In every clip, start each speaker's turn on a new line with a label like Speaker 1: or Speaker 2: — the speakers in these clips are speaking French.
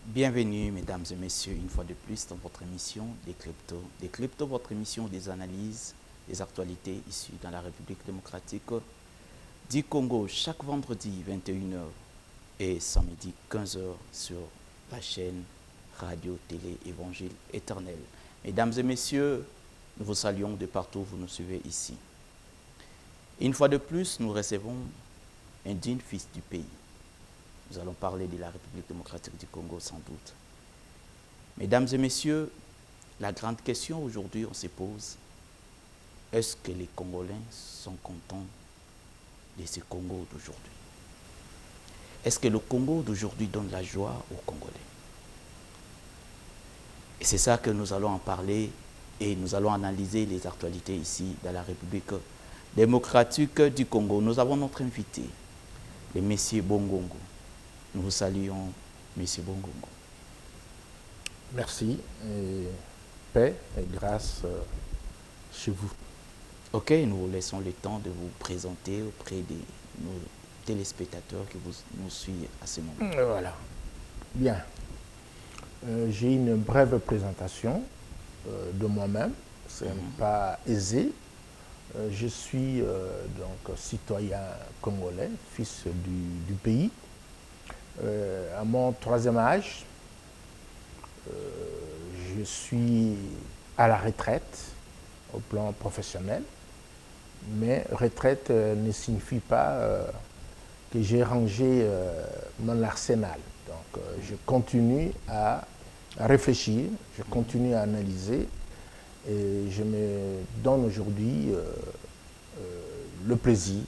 Speaker 1: Bienvenue, mesdames et messieurs, une fois de plus dans votre émission des Cryptos, votre émission des analyses, des actualités issues dans la République démocratique du Congo, chaque vendredi 21h et samedi 15h sur la chaîne Radio-Télé Évangile Éternel. Mesdames et messieurs, nous vous saluons de partout où vous nous suivez ici. Une fois de plus, nous recevons un digne fils du pays. Nous allons parler de la République démocratique du Congo sans doute. Mesdames et messieurs, la grande question aujourd'hui, on se pose, est-ce que les Congolais sont contents de ce Congo d'aujourd'hui? Est-ce que le Congo d'aujourd'hui donne la joie aux Congolais? Et c'est ça que nous allons en parler et nous allons analyser les actualités ici dans la République démocratique du Congo. Nous avons notre invité, le Monsieur Bongongo. Nous vous saluons, Monsieur Bongongo.
Speaker 2: Merci et paix et grâce chez vous.
Speaker 1: Ok, nous vous laissons le temps de vous présenter auprès de nos téléspectateurs qui nous suivent à ce moment.
Speaker 2: Voilà. Bien. J'ai une brève présentation de moi-même. Ce n'est pas aisé. Je suis donc citoyen congolais, fils du pays. À mon troisième âge, je suis à la retraite au plan professionnel, mais retraite ne signifie pas que j'ai rangé mon arsenal. Donc je continue à réfléchir, je continue à analyser et je me donne aujourd'hui le plaisir,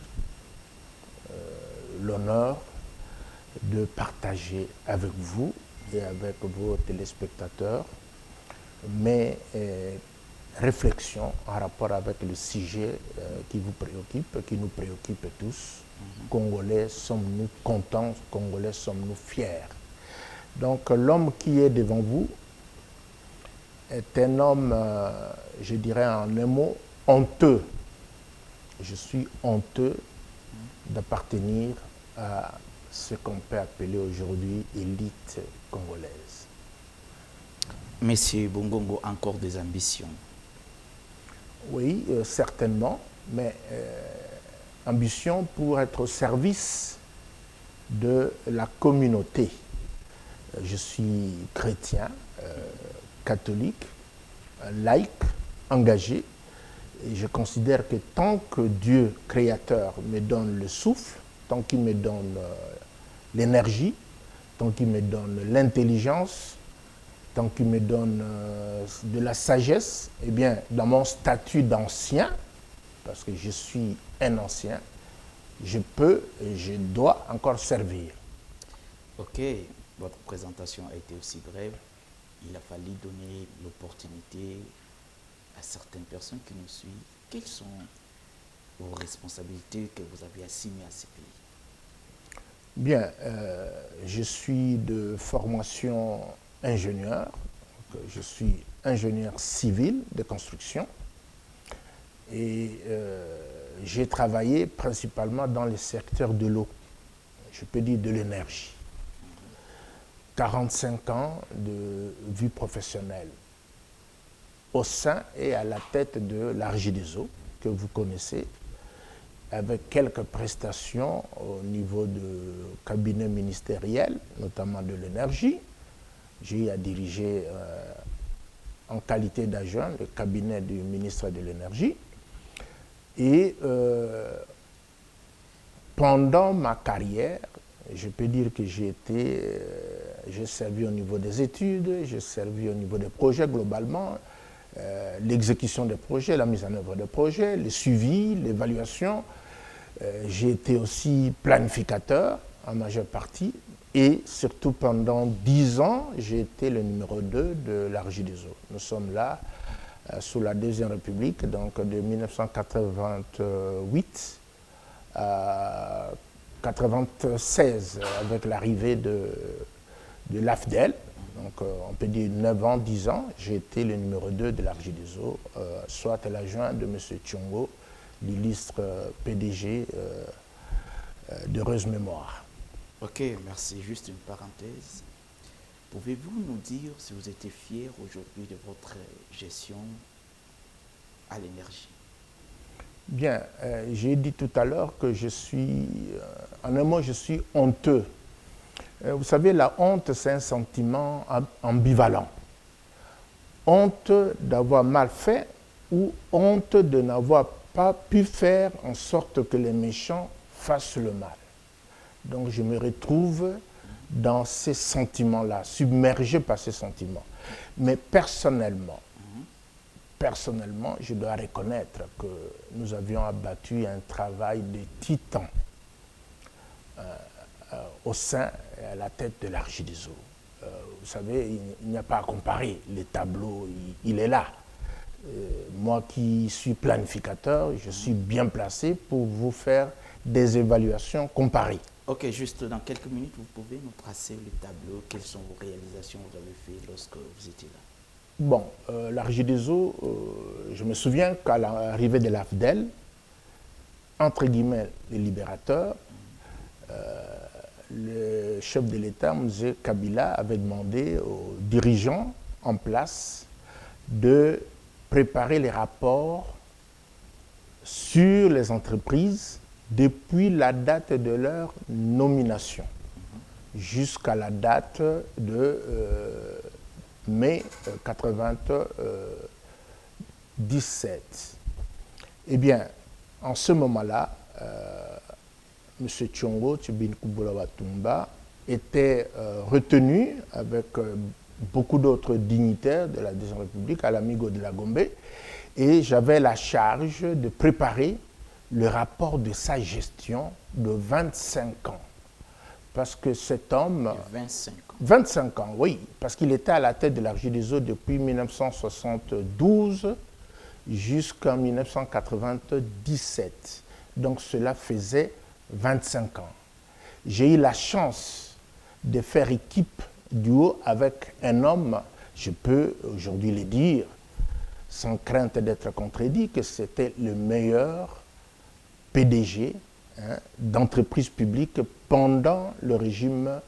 Speaker 2: l'honneur de partager avec vous et avec vos téléspectateurs mes réflexions en rapport avec le sujet qui vous préoccupe, qui nous préoccupe tous. Congolais, sommes-nous contents? Congolais, sommes-nous fiers? Donc l'homme qui est devant vous est un homme, je dirais en un mot, honteux. Je suis honteux d'appartenir à ce qu'on peut appeler aujourd'hui élite congolaise.
Speaker 1: Monsieur Bongongo, encore des ambitions?
Speaker 2: Oui, certainement, mais ambition pour être au service de la communauté. Je suis chrétien, catholique, laïque, engagé, et je considère que tant que Dieu créateur me donne le souffle, tant qu'il me donne l'énergie, tant qu'il me donne l'intelligence, tant qu'il me donne de la sagesse, eh bien, dans mon statut d'ancien, parce que je suis un ancien, je peux et je dois encore servir.
Speaker 1: Ok, votre présentation a été aussi brève. Il a fallu donner l'opportunité à certaines personnes qui nous suivent. Quelles sont vos responsabilités que vous avez assignées à ces pays?
Speaker 2: Bien, je suis de formation ingénieur. Je suis ingénieur civil de construction et j'ai travaillé principalement dans le secteur de l'eau, je peux dire de l'énergie. 45 ans de vie professionnelle au sein et à la tête de la Régie des eaux, que vous connaissez, avec quelques prestations au niveau de cabinet ministériel, notamment de l'énergie. J'ai eu à diriger en qualité d'agent le cabinet du ministre de l'énergie. Et pendant ma carrière, je peux dire que j'ai servi au niveau des études, j'ai servi au niveau des projets globalement, l'exécution des projets, la mise en œuvre des projets, le suivi, l'évaluation. J'ai été aussi planificateur en majeure partie et surtout pendant 10 ans, j'ai été le numéro 2 de la Régie des eaux. Nous sommes là sous la Deuxième République, donc de 1988 à 1996 avec l'arrivée de l'AFDEL. Donc on peut dire 9 ans, 10 ans, j'ai été le numéro 2 de la Régie des eaux, soit l'adjoint de M. Tchongo, l'illustre PDG d'heureuse mémoire.
Speaker 1: Ok, merci. Juste une parenthèse. Pouvez-vous nous dire si vous êtes fier aujourd'hui de votre gestion à l'énergie?
Speaker 2: Bien, j'ai dit tout à l'heure que je suis, en un mot, je suis honteux. Vous savez, la honte, c'est un sentiment ambivalent. Honte d'avoir mal fait ou honte de n'avoir pas pu faire en sorte que les méchants fassent le mal. Donc je me retrouve dans ces sentiments-là, submergé par ces sentiments. Mais personnellement, je dois reconnaître que nous avions abattu un travail de titan au sein et à la tête de la Régie des eaux. Vous savez, il n'y a pas à comparer. Le tableau, il est là. Moi qui suis planificateur, je suis bien placé pour vous faire des évaluations comparées.
Speaker 1: Ok, juste dans quelques minutes, vous pouvez nous tracer le tableau. Quelles sont vos réalisations que vous avez faites lorsque vous étiez là?
Speaker 2: Bon, la Régie des eaux, je me souviens qu'à l'arrivée de l'AFDEL, entre guillemets, les libérateurs, le chef de l'État, M. Kabila, avait demandé aux dirigeants en place de préparer les rapports sur les entreprises depuis la date de leur nomination jusqu'à la date de mai 1997. Eh bien, en ce moment-là, M. Tchongo Tchibin Kubula Watumba était retenu avec beaucoup d'autres dignitaires de la Deuxième République à l'Amigo de la Gombe, et j'avais la charge de préparer le rapport de sa gestion de 25 ans. Parce que cet homme...
Speaker 1: 25 ans.
Speaker 2: 25 ans, oui, parce qu'il était à la tête de la Régie des eaux depuis 1972 jusqu'en 1997. Donc cela faisait 25 ans. J'ai eu la chance de faire équipe duo avec un homme, je peux aujourd'hui le dire, sans crainte d'être contredit, que c'était le meilleur PDG d'entreprise publique pendant le régime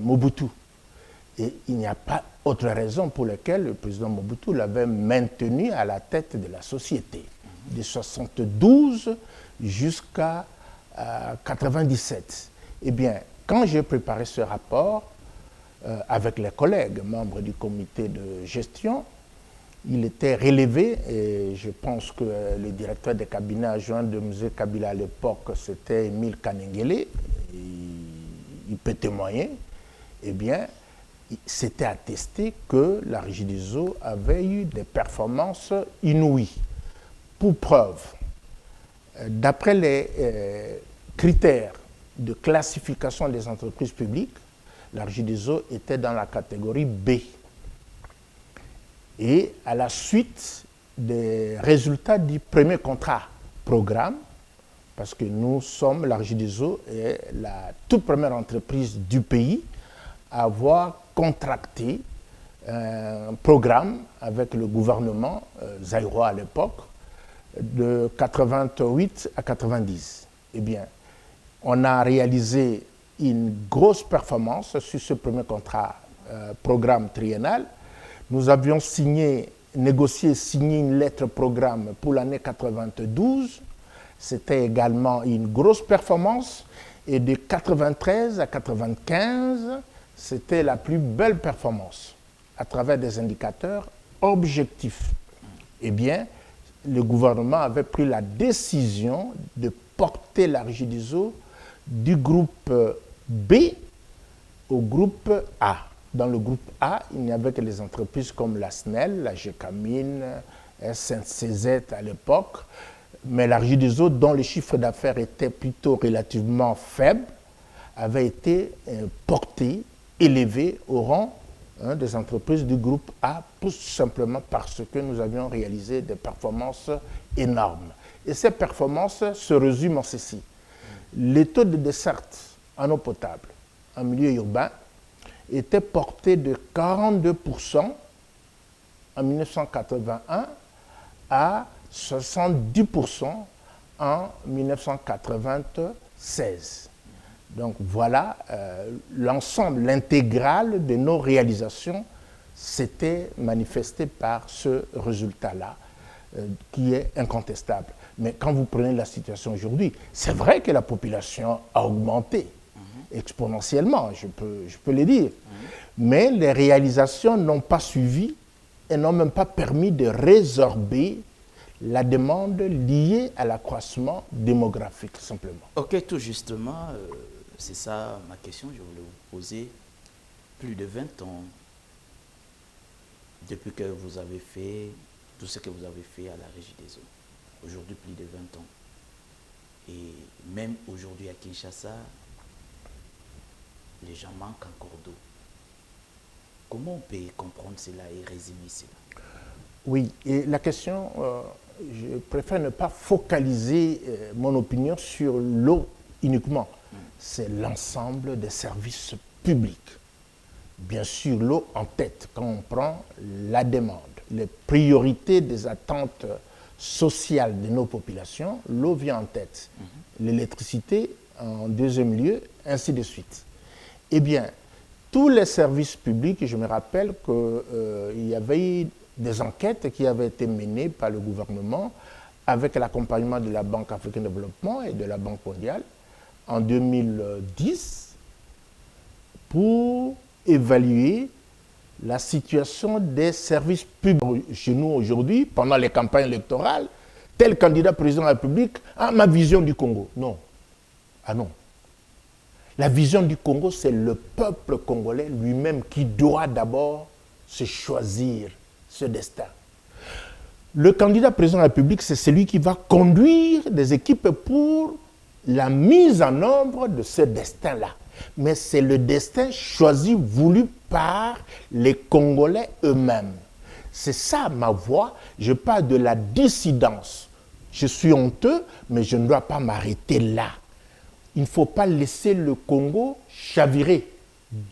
Speaker 2: Mobutu. Et il n'y a pas autre raison pour laquelle le président Mobutu l'avait maintenu à la tête de la société, de 1972 jusqu'à 1997. Eh bien, quand j'ai préparé ce rapport avec les collègues membres du comité de gestion, il était relevé, et je pense que le directeur des cabinets adjoint de M. Kabila à l'époque, c'était Emile Kanengele, il peut témoigner. Eh bien, c'était attesté que la Régie des eaux avait eu des performances inouïes. Pour preuve, d'après les critères de classification des entreprises publiques, la Régie des eaux était dans la catégorie B. Et à la suite des résultats du premier contrat programme, parce que nous sommes, la Régie des eaux est la toute première entreprise du pays à avoir contracté un programme avec le gouvernement zaïrois à l'époque, de 88 à 90. Eh bien, on a réalisé une grosse performance sur ce premier contrat programme triennal. Nous avions négocié et signé une lettre programme pour l'année 92. C'était également une grosse performance. Et de 93 à 95, c'était la plus belle performance à travers des indicateurs objectifs. Eh bien, le gouvernement avait pris la décision de porter la Régie des eaux du groupe B au groupe A. Dans le groupe A, il n'y avait que les entreprises comme la SNEL, la GECAMINE, SNCZ à l'époque, mais la Régie des Eaux, dont les chiffres d'affaires étaient plutôt relativement faibles, avait été porté, élevé au rang des entreprises du groupe A, tout simplement parce que nous avions réalisé des performances énormes. Et ces performances se résument en ceci. Les taux de desserte en eau potable en milieu urbain était porté de 42% en 1981 à 70% en 1996. Donc voilà, l'ensemble, l'intégrale de nos réalisations s'était manifesté par ce résultat-là, qui est incontestable. Mais quand vous prenez la situation aujourd'hui, c'est vrai que la population a augmenté exponentiellement, je peux le dire. Mais les réalisations n'ont pas suivi et n'ont même pas permis de résorber la demande liée à l'accroissement démographique, simplement.
Speaker 1: Ok, tout justement, c'est ça ma question, je voulais vous poser. Plus de 20 ans, depuis que vous avez fait tout ce que vous avez fait à la Régie des Eaux. Aujourd'hui, plus de 20 ans. Et même aujourd'hui à Kinshasa, les gens manquent encore d'eau. Comment on peut comprendre cela et résumer cela?
Speaker 2: Oui, et la question, je préfère ne pas focaliser mon opinion sur l'eau uniquement. C'est l'ensemble des services publics. Bien sûr, l'eau en tête, quand on prend la demande, les priorités des attentes sociales de nos populations, l'eau vient en tête. L'électricité en deuxième lieu, ainsi de suite. Eh bien, tous les services publics, je me rappelle qu'il y avait eu des enquêtes qui avaient été menées par le gouvernement avec l'accompagnement de la Banque africaine de développement et de la Banque mondiale en 2010 pour évaluer la situation des services publics. Chez nous aujourd'hui, pendant les campagnes électorales, tel candidat président de la République a ma vision du Congo. Non. Ah non. La vision du Congo, c'est le peuple congolais lui-même qui doit d'abord se choisir ce destin. Le candidat président de la République, c'est celui qui va conduire des équipes pour la mise en œuvre de ce destin-là. Mais c'est le destin choisi, voulu par les Congolais eux-mêmes. C'est ça ma voix. Je parle de la dissidence. Je suis honteux, mais je ne dois pas m'arrêter là. Il ne faut pas laisser le Congo chavirer,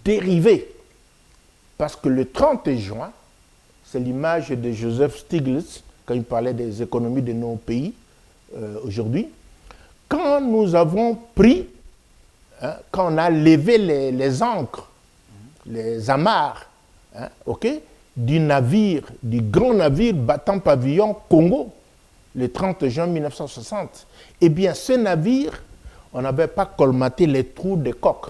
Speaker 2: dériver. Parce que le 30 juin, c'est l'image de Joseph Stiglitz, quand il parlait des économies de nos pays aujourd'hui. Quand nous avons pris, quand on a levé les ancres, les amarres, du navire, du grand navire battant pavillon Congo, le 30 juin 1960, eh bien ce navire, on n'avait pas colmaté les trous des coques.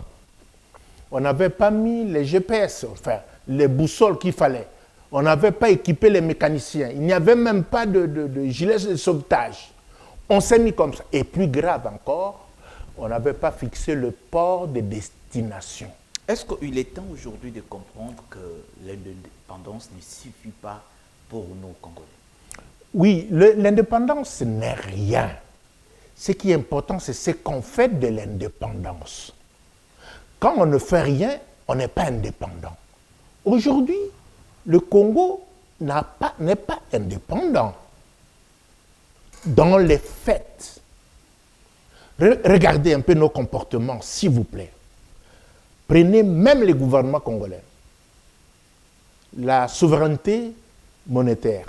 Speaker 2: On n'avait pas mis les GPS, enfin, les boussoles qu'il fallait. On n'avait pas équipé les mécaniciens. Il n'y avait même pas de gilets de sauvetage. On s'est mis comme ça. Et plus grave encore, on n'avait pas fixé le port de destination.
Speaker 1: Est-ce qu'il est temps aujourd'hui de comprendre que l'indépendance ne suffit pas pour nos Congolais?
Speaker 2: Oui, l'indépendance n'est rien. Ce qui est important, c'est ce qu'on fait de l'indépendance. Quand on ne fait rien, on n'est pas indépendant. Aujourd'hui, le Congo n'est pas indépendant. Dans les faits, regardez un peu nos comportements, s'il vous plaît. Prenez même les gouvernements congolais. La souveraineté monétaire.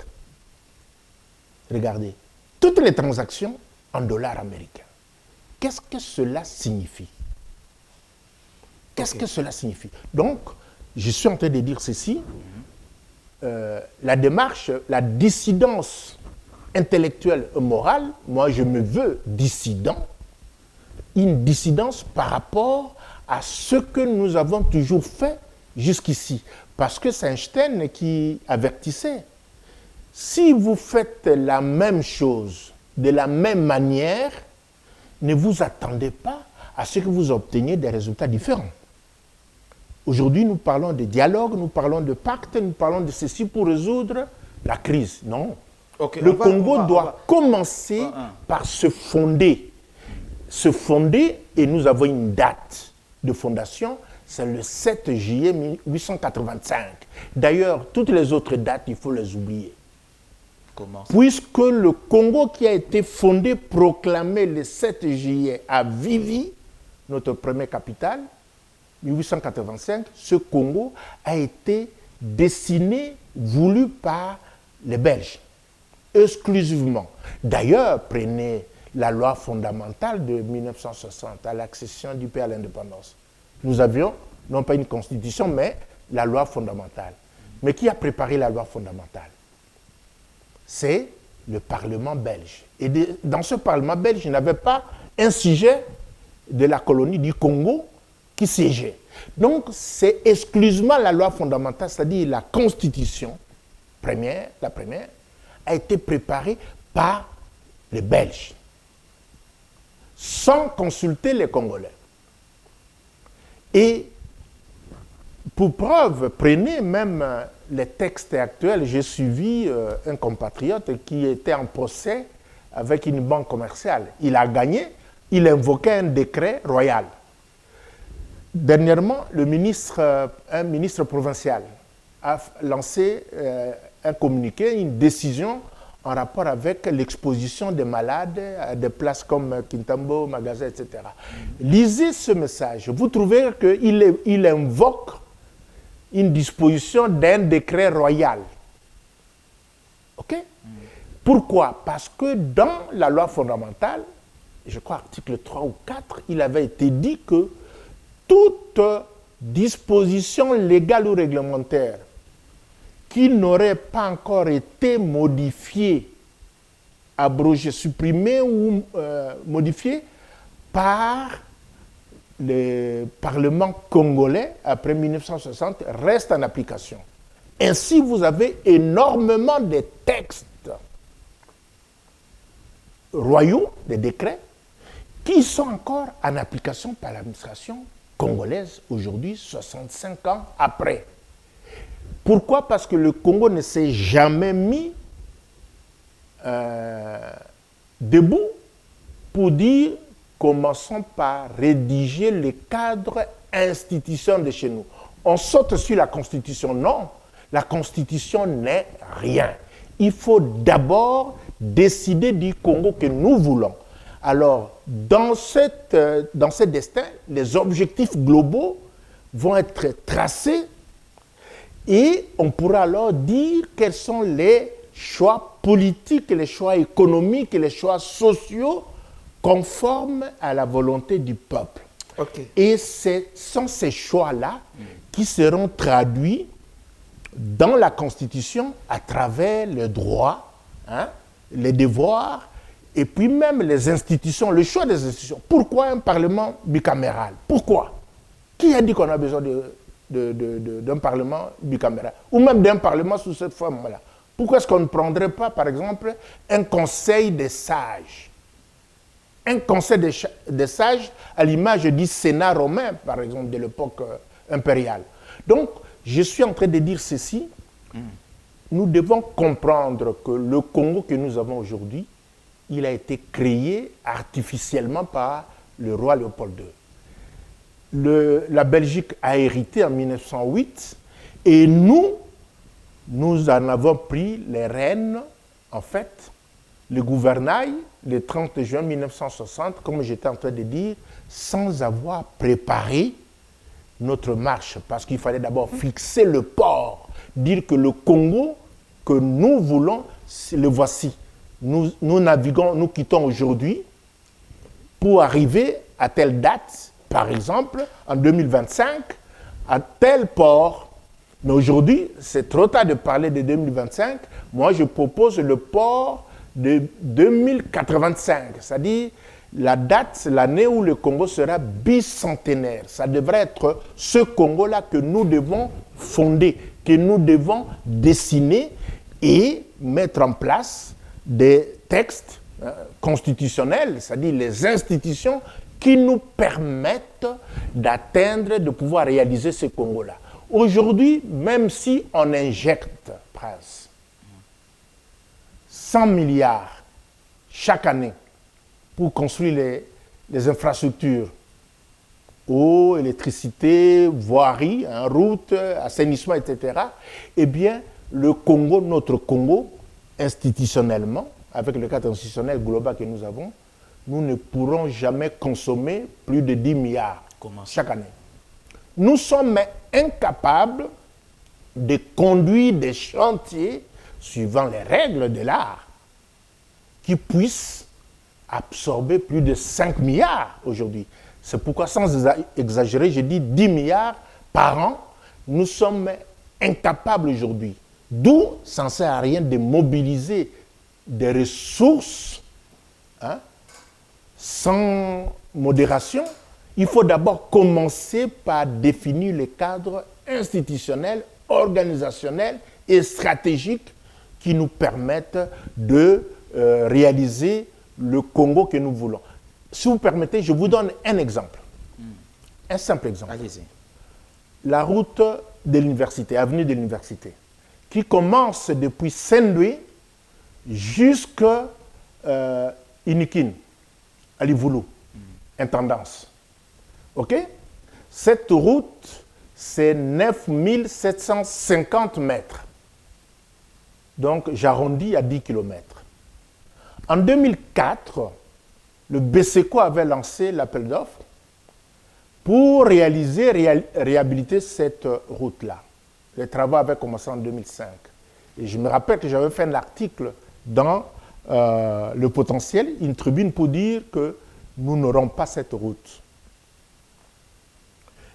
Speaker 2: Regardez. Toutes les transactions en dollars américains. Qu'est-ce que cela signifie? Qu'est-ce que cela signifie? Donc, je suis en train de dire ceci. La démarche, la dissidence intellectuelle et morale, moi je me veux dissident, une dissidence par rapport à ce que nous avons toujours fait jusqu'ici. Parce que c'est Einstein qui avertissait. Si vous faites la même chose de la même manière, ne vous attendez pas à ce que vous obteniez des résultats différents. Aujourd'hui, nous parlons de dialogue, nous parlons de pacte, nous parlons de ceci pour résoudre la crise. Non.
Speaker 1: Okay,
Speaker 2: le Congo doit commencer par se fonder. Se fonder, et nous avons une date de fondation, c'est le 7 juillet 1885. D'ailleurs, toutes les autres dates, il faut les oublier.
Speaker 1: Comment ça?
Speaker 2: Puisque le Congo qui a été fondé, proclamé le 7 juillet à Vivi, notre première capitale, 1885, ce Congo a été dessiné, voulu par les Belges, exclusivement. D'ailleurs, prenez la loi fondamentale de 1960, à l'accession du pays à l'indépendance. Nous avions, non pas une constitution, mais la loi fondamentale. Mais qui a préparé la loi fondamentale? C'est le Parlement belge. Et dans ce Parlement belge, il n'y avait pas un sujet de la colonie du Congo qui siégeait. Donc, c'est exclusivement la loi fondamentale, c'est-à-dire la Constitution la première, a été préparée par les Belges, sans consulter les Congolais. Et pour preuve, prenez même les textes actuels. J'ai suivi un compatriote qui était en procès avec une banque commerciale. Il a gagné, il invoquait un décret royal. Dernièrement, un ministre provincial a lancé un communiqué, une décision en rapport avec l'exposition des malades à des places comme Kintambo, Magasin, etc. Lisez ce message. Vous trouverez qu'il invoque une disposition d'un décret royal. OK? Pourquoi? Parce que dans la loi fondamentale, je crois article 3 ou 4, il avait été dit que toute disposition légale ou réglementaire qui n'aurait pas encore été modifiée, abrogée, supprimée ou modifiée par le Parlement congolais après 1960 reste en application. Ainsi, vous avez énormément de textes royaux, des décrets, qui sont encore en application par l'administration congolaise aujourd'hui, 65 ans après. Pourquoi? Parce que le Congo ne s'est jamais mis debout pour dire commençons par rédiger le cadre institutionnel de chez nous. On saute sur la Constitution. Non, la Constitution n'est rien. Il faut d'abord décider du Congo que nous voulons. Alors, dans ce destin, les objectifs globaux vont être tracés et on pourra alors dire quels sont les choix politiques, les choix économiques et les choix sociaux conformes à la volonté du peuple.
Speaker 1: Okay.
Speaker 2: Et ce sont ces choix-là qui seront traduits dans la Constitution à travers les droits, les devoirs, et puis même les institutions, le choix des institutions. Pourquoi un Parlement bicaméral? Pourquoi? Qui a dit qu'on a besoin d'un Parlement bicaméral? Ou même d'un Parlement sous cette forme-là? Pourquoi est-ce qu'on ne prendrait pas, par exemple, un conseil des sages? Un conseil des sages à l'image du Sénat romain, par exemple, de l'époque impériale. Donc, je suis en train de dire ceci. Nous devons comprendre que le Congo que nous avons aujourd'hui, il a été créé artificiellement par le roi Léopold II. La Belgique a hérité en 1908 et nous en avons pris les rênes, en fait, le gouvernail, le 30 juin 1960, comme j'étais en train de dire, sans avoir préparé notre marche, parce qu'il fallait d'abord fixer le port, dire que le Congo que nous voulons, le voici. Nous naviguons, nous quittons aujourd'hui pour arriver à telle date, par exemple, en 2025, à tel port. Mais aujourd'hui, c'est trop tard de parler de 2025. Moi, je propose le port de 2085, c'est-à-dire la date, l'année où le Congo sera bicentenaire. Ça devrait être ce Congo-là que nous devons fonder, que nous devons dessiner et mettre en place des textes constitutionnels, c'est-à-dire les institutions qui nous permettent d'atteindre, de pouvoir réaliser ce Congo-là. Aujourd'hui, même si on injecte, Prince, 100 milliards chaque année pour construire les infrastructures, eau, électricité, voirie, route, assainissement, etc., eh bien, le Congo, notre Congo, institutionnellement, avec le cadre institutionnel global que nous avons, nous ne pourrons jamais consommer plus de 10 milliards chaque année. Nous sommes incapables de conduire des chantiers suivant les règles de l'art qui puissent absorber plus de 5 milliards aujourd'hui. C'est pourquoi, sans exagérer, je dis 10 milliards par an, nous sommes incapables aujourd'hui. D'où, ça ne sert à rien de mobiliser des ressources sans modération. Il faut d'abord commencer par définir le cadre institutionnel, organisationnel et stratégique qui nous permettent de réaliser le Congo que nous voulons. Si vous permettez, je vous donne un exemple. Un simple exemple.
Speaker 1: Allez-y. La
Speaker 2: route de l'université, avenue de l'université, qui commence depuis Saint-Louis jusqu'à Inikin, à Livoulou, intendance. OK? Cette route, c'est 9750 mètres. Donc, j'arrondis à 10 km. En 2004, le BSECO avait lancé l'appel d'offres pour réhabiliter cette route-là. Les travaux avaient commencé en 2005. Et je me rappelle que j'avais fait un article dans Le Potentiel, une tribune pour dire que nous n'aurons pas cette route.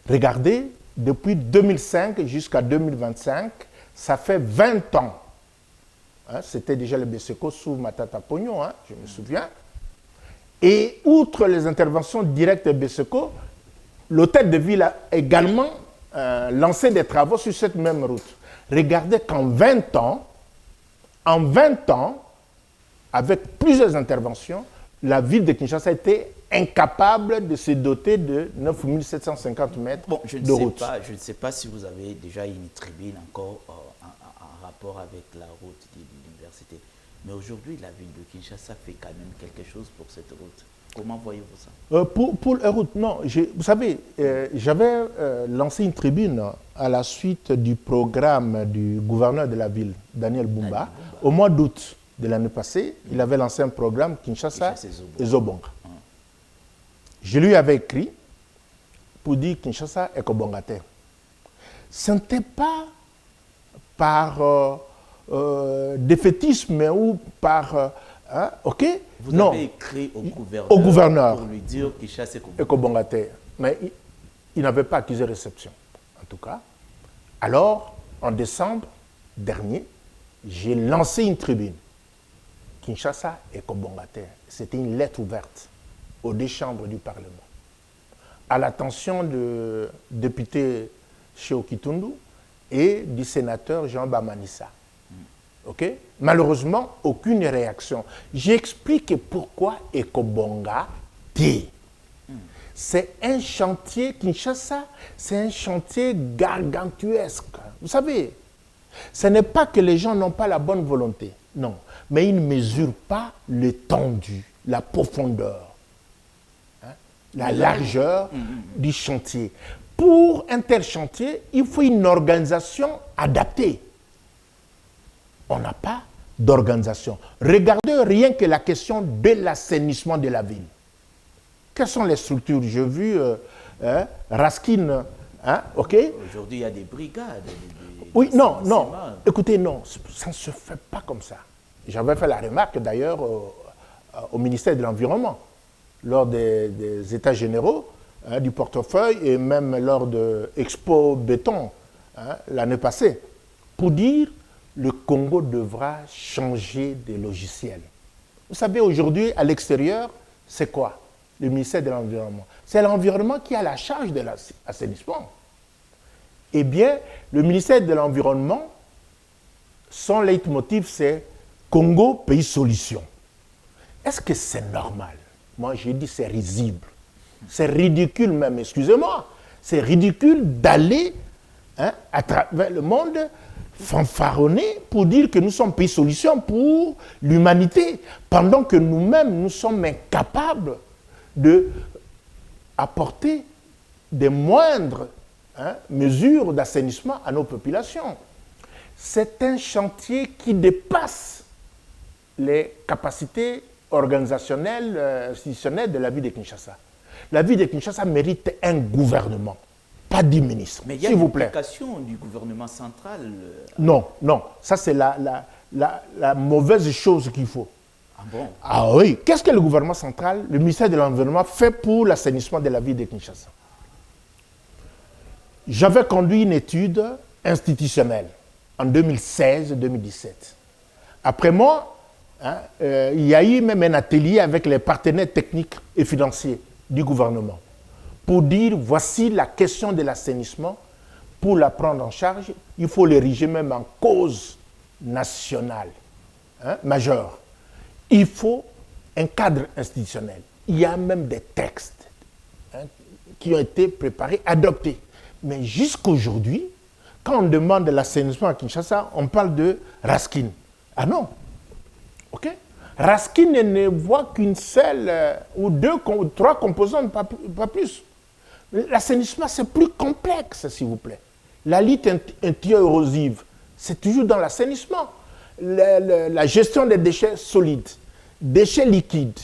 Speaker 2: Regardez, depuis 2005 jusqu'à 2025, ça fait 20 ans. C'était déjà le BSECO sous Matata Pognon, je me souviens. Et outre les interventions directes de BSECO, l'hôtel de ville a également lancé des travaux sur cette même route. Regardez qu'en 20 ans, avec plusieurs interventions, la ville de Kinshasa a été incapable de se doter de 9750 mètres de route.
Speaker 1: Je ne sais pas si vous avez déjà une tribune encore en rapport avec la route de l'université. Mais aujourd'hui, la ville de Kinshasa fait quand même quelque chose pour cette route. Comment voyez-vous ça?
Speaker 2: Pour la route, non. Vous savez, j'avais lancé une tribune à la suite du programme du gouverneur de la ville, Daniel Bumba. Au mois d'août de l'année passée, il avait lancé un programme Kinshasa et Zobonga. Je lui avais écrit pour dire Kinshasa et Kobongate. Ce n'était pas par défaitisme ou par... ok?
Speaker 1: Vous avez écrit au gouverneur pour lui dire Kinshasa et
Speaker 2: Kobongate. Mais il n'avait pas accusé réception, en tout cas. Alors, en décembre dernier, j'ai lancé une tribune. Kinshasa et Kobongate. C'était une lettre ouverte aux deux chambres du Parlement, à l'attention du député Cheo Kitundu et du sénateur Jean Bamanissa. Okay? Malheureusement, aucune réaction. J'explique pourquoi Ekobonga T. C'est un chantier, Kinshasa, c'est un chantier gargantuesque. Vous savez, ce n'est pas que les gens n'ont pas la bonne volonté, non, mais ils ne mesurent pas l'étendue, la profondeur, la largeur du chantier. Pour un tel chantier, il faut une organisation adaptée. On n'a pas d'organisation. Regardez rien que la question de l'assainissement de la ville. Quelles sont les structures? J'ai vu Raskin, ok?
Speaker 1: Aujourd'hui, il y a des brigades.
Speaker 2: Oui, non. Écoutez, non, ça ne se fait pas comme ça. J'avais fait la remarque d'ailleurs au ministère de l'Environnement, lors des États généraux du portefeuille et même lors de Expo Béton l'année passée, pour dire le Congo devra changer de logiciel. Vous savez, aujourd'hui, à l'extérieur, c'est quoi? Le ministère de l'Environnement. C'est l'environnement qui a la charge de l'assainissement. Eh bien, le ministère de l'Environnement, son leitmotiv, c'est Congo, pays solution. Est-ce que c'est normal? Moi, j'ai dit c'est risible. C'est ridicule même, excusez-moi. C'est ridicule d'aller à travers le monde fanfaronner pour dire que nous sommes pays solution pour l'humanité, pendant que nous-mêmes, nous sommes incapables d'apporter des moindres mesures d'assainissement à nos populations. C'est un chantier qui dépasse les capacités organisationnelles, institutionnelles de la ville de Kinshasa. La ville de Kinshasa mérite un gouvernement, pas 10 ministres,
Speaker 1: mais il y a
Speaker 2: s'il
Speaker 1: une
Speaker 2: vous plaît.
Speaker 1: implication du gouvernement central.
Speaker 2: Non, non, ça c'est la mauvaise chose qu'il faut.
Speaker 1: Ah bon?
Speaker 2: Ah oui, qu'est-ce que le gouvernement central, le ministère de l'Environnement fait pour l'assainissement de la ville de Kinshasa? J'avais conduit une étude institutionnelle en 2016-2017. Après moi, il y a eu même un atelier avec les partenaires techniques et financiers du gouvernement pour dire voici la question de l'assainissement. Pour la prendre en charge, il faut l'ériger même en cause nationale majeure. Il faut un cadre institutionnel. Il y a même des textes qui ont été préparés, adoptés. Mais jusqu'aujourd'hui, quand on demande de l'assainissement à Kinshasa, on parle de Raskin. Ah non. OK? Raskin ne voit qu'une seule ou deux, trois composantes, pas plus. L'assainissement, c'est plus complexe, s'il vous plaît. La lutte anti-érosive, c'est toujours dans l'assainissement. La gestion des déchets solides, déchets liquides,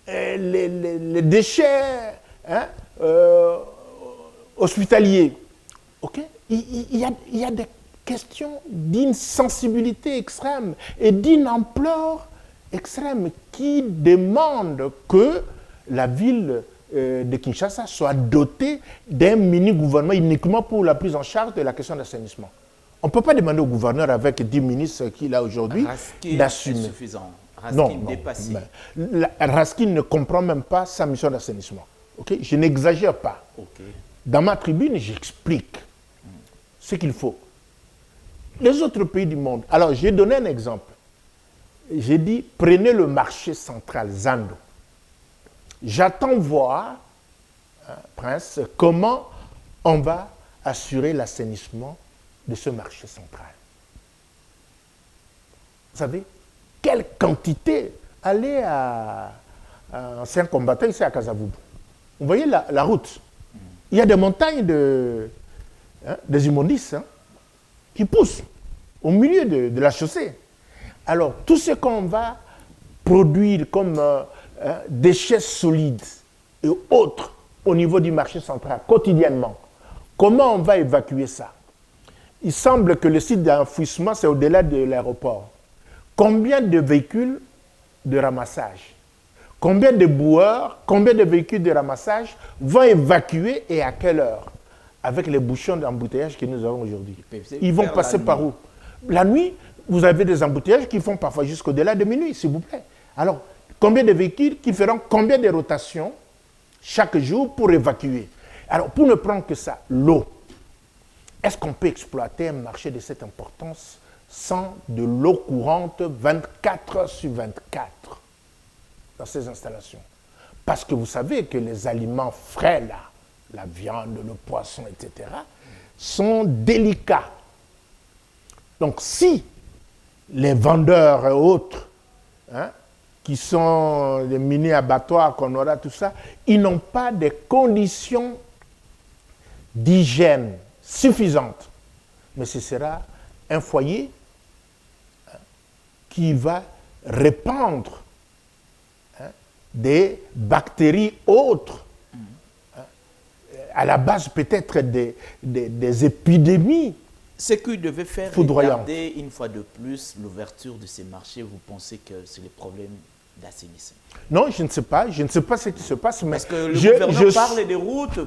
Speaker 2: les déchets hospitaliers. OK? Il y a des questions d'une sensibilité extrême et d'une ampleur extrême qui demandent que la ville de Kinshasa soit dotée d'un mini-gouvernement uniquement pour la prise en charge de la question de l'assainissement. On ne peut pas demander au gouverneur avec 10 ministres qu'il a aujourd'hui d'assumer.
Speaker 1: Insuffisant. Raskin
Speaker 2: Non,
Speaker 1: dépassé.
Speaker 2: Raskin ne comprend même pas sa mission d'assainissement. Okay? Je n'exagère pas.
Speaker 1: Okay.
Speaker 2: Dans ma tribune, j'explique ce qu'il faut. Les autres pays du monde. Alors, j'ai donné un exemple. J'ai dit, prenez le marché central, Zando. J'attends voir, Prince, comment on va assurer l'assainissement de ce marché central. Vous savez, quelle quantité? Allez à ancien combattant ici à Kasavubu. Vous voyez la route. Il y a des montagnes des immondices qui poussent au milieu de la chaussée. Alors, tout ce qu'on va produire comme déchets solides et autres au niveau du marché central quotidiennement, comment on va évacuer ça? Il semble que le site d'enfouissement, c'est au-delà de l'aéroport. Combien de véhicules de ramassage? Combien de boueurs, combien de véhicules de ramassage vont évacuer et à quelle heure? Avec les bouchons d'embouteillage que nous avons aujourd'hui. Ils vont passer par où? La nuit, vous avez des embouteillages qui font parfois jusqu'au-delà de minuit, s'il vous plaît. Alors, combien de véhicules qui feront combien de rotations chaque jour pour évacuer? Alors, pour ne prendre que ça, l'eau. Est-ce qu'on peut exploiter un marché de cette importance sans de l'eau courante 24 heures sur 24 dans ces installations? Parce que vous savez que les aliments frais, là, la viande, le poisson, etc., sont délicats. Donc, si les vendeurs et autres, qui sont des mini-abattoirs qu'on aura, tout ça, ils n'ont pas de conditions d'hygiène suffisantes. Mais ce sera un foyer qui va répandre des bactéries autres, à la base peut-être des épidémies.
Speaker 1: Ce qu'il devait faire retarder une fois de plus l'ouverture de ces marchés, vous pensez que c'est le problème d'assainissement?
Speaker 2: Non, je ne sais pas ce qui se passe. Mais
Speaker 1: parce que le gouvernement parle des routes,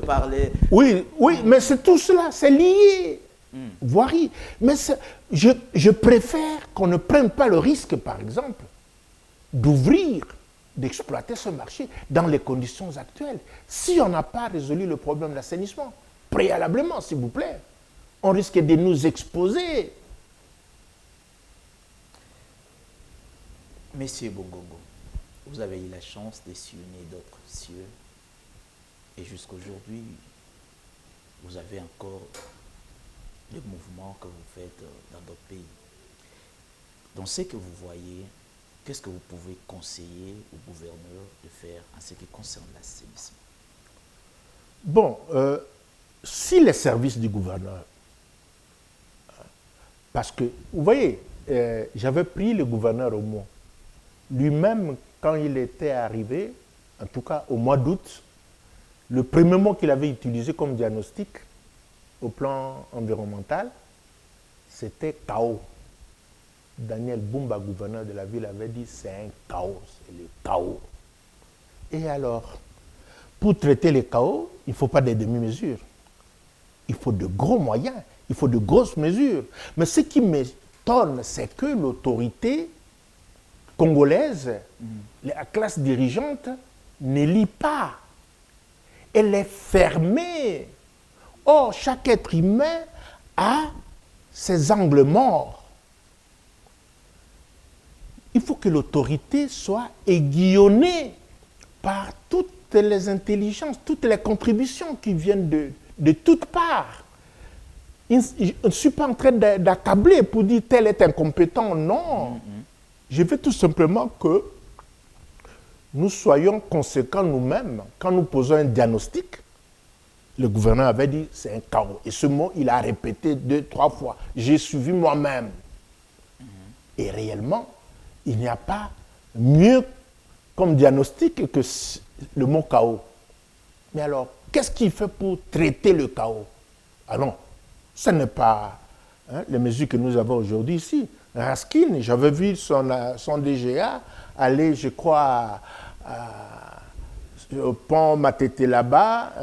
Speaker 2: Oui, mais c'est tout cela, c'est lié. Voirie. Mais je préfère qu'on ne prenne pas le risque, par exemple, d'ouvrir, d'exploiter ce marché dans les conditions actuelles. Si on n'a pas résolu le problème d'assainissement, préalablement, s'il vous plaît, on risque de nous exposer.
Speaker 1: Monsieur Bongongo, vous avez eu la chance de sillonner d'autres cieux Et jusqu'à aujourd'hui, vous avez encore le mouvement que vous faites dans d'autres pays. Dans ce que vous voyez, qu'est-ce que vous pouvez conseiller au gouverneur de faire en ce qui concerne l'assainissement?
Speaker 2: Bon, si les services du gouverneur, parce que, vous voyez, j'avais pris le gouverneur au mot. Lui-même, quand il était arrivé, en tout cas au mois d'août, le premier mot qu'il avait utilisé comme diagnostic au plan environnemental, c'était chaos. Daniel Bumba, gouverneur de la ville, avait dit c'est un chaos, c'est le chaos. Et alors, pour traiter le chaos, il ne faut pas des demi-mesures. Il faut de gros moyens, il faut de grosses mesures. Mais ce qui m'étonne, c'est que l'autorité congolaise, la classe dirigeante, ne lit pas. Elle est fermée. Or, chaque être humain a ses angles morts. Il faut que l'autorité soit aiguillonnée par toutes les intelligences, toutes les contributions qui viennent de toutes parts. Je ne suis pas en train d'accabler pour dire tel est incompétent, non. Je veux tout simplement que nous soyons conséquents nous-mêmes. Quand nous posons un diagnostic, le gouverneur avait dit c'est un chaos. Et ce mot, il a répété 2, 3 fois. J'ai suivi moi-même. Et réellement, il n'y a pas mieux comme diagnostic que le mot chaos. Mais alors, qu'est-ce qu'il fait pour traiter le chaos? Ah non, ce n'est pas les mesures que nous avons aujourd'hui ici. Raskin, j'avais vu son DGA aller, je crois, au pont Matete là-bas,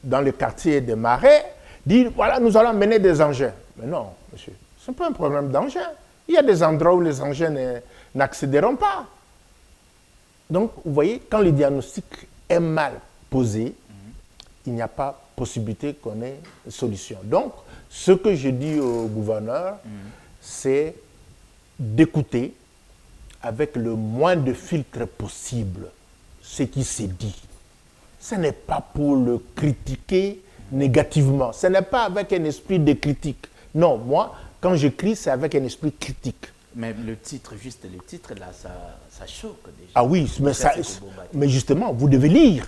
Speaker 2: dans le quartier des Marais, dire voilà, nous allons mener des engins. Mais non, monsieur, ce n'est pas un problème d'engins. Il y a des endroits où les engins n'accéderont pas. Donc, vous voyez, quand le diagnostic est mal posé, il n'y a pas possibilité qu'on ait une solution. Donc, ce que je dis au gouverneur, c'est d'écouter avec le moins de filtres possible ce qui s'est dit. Ce n'est pas pour le critiquer négativement. Ce n'est pas avec un esprit de critique. Non, moi, quand j'écris, c'est avec un esprit critique.
Speaker 1: Mais le titre, juste le titre, là, ça choque déjà.
Speaker 2: Ah oui, mais justement, vous devez lire.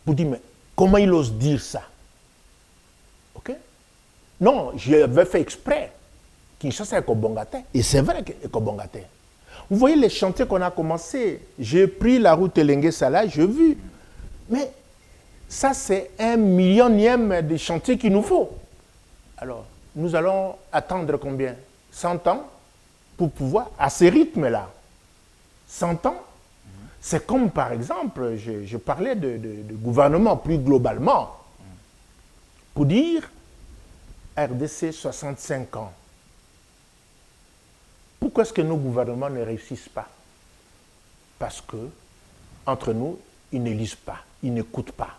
Speaker 2: Vous dites, mais comment il ose dire ça? Ok? Non, j'avais fait exprès. Kinshasa est Kobongate. Et c'est vrai que Kobongate. Vous voyez les chantiers qu'on a commencé. J'ai pris la route Elengue-Sala, j'ai vu. Mais ça, c'est 1 millionième des chantiers qu'il nous faut. Alors, nous allons attendre combien? 100 ans pour pouvoir, à ce rythme-là. 100 ans, c'est comme par exemple, je parlais de gouvernement plus globalement, pour dire RDC 65 ans. Pourquoi est-ce que nos gouvernements ne réussissent pas? Parce que, entre nous, ils ne lisent pas, ils n'écoutent pas.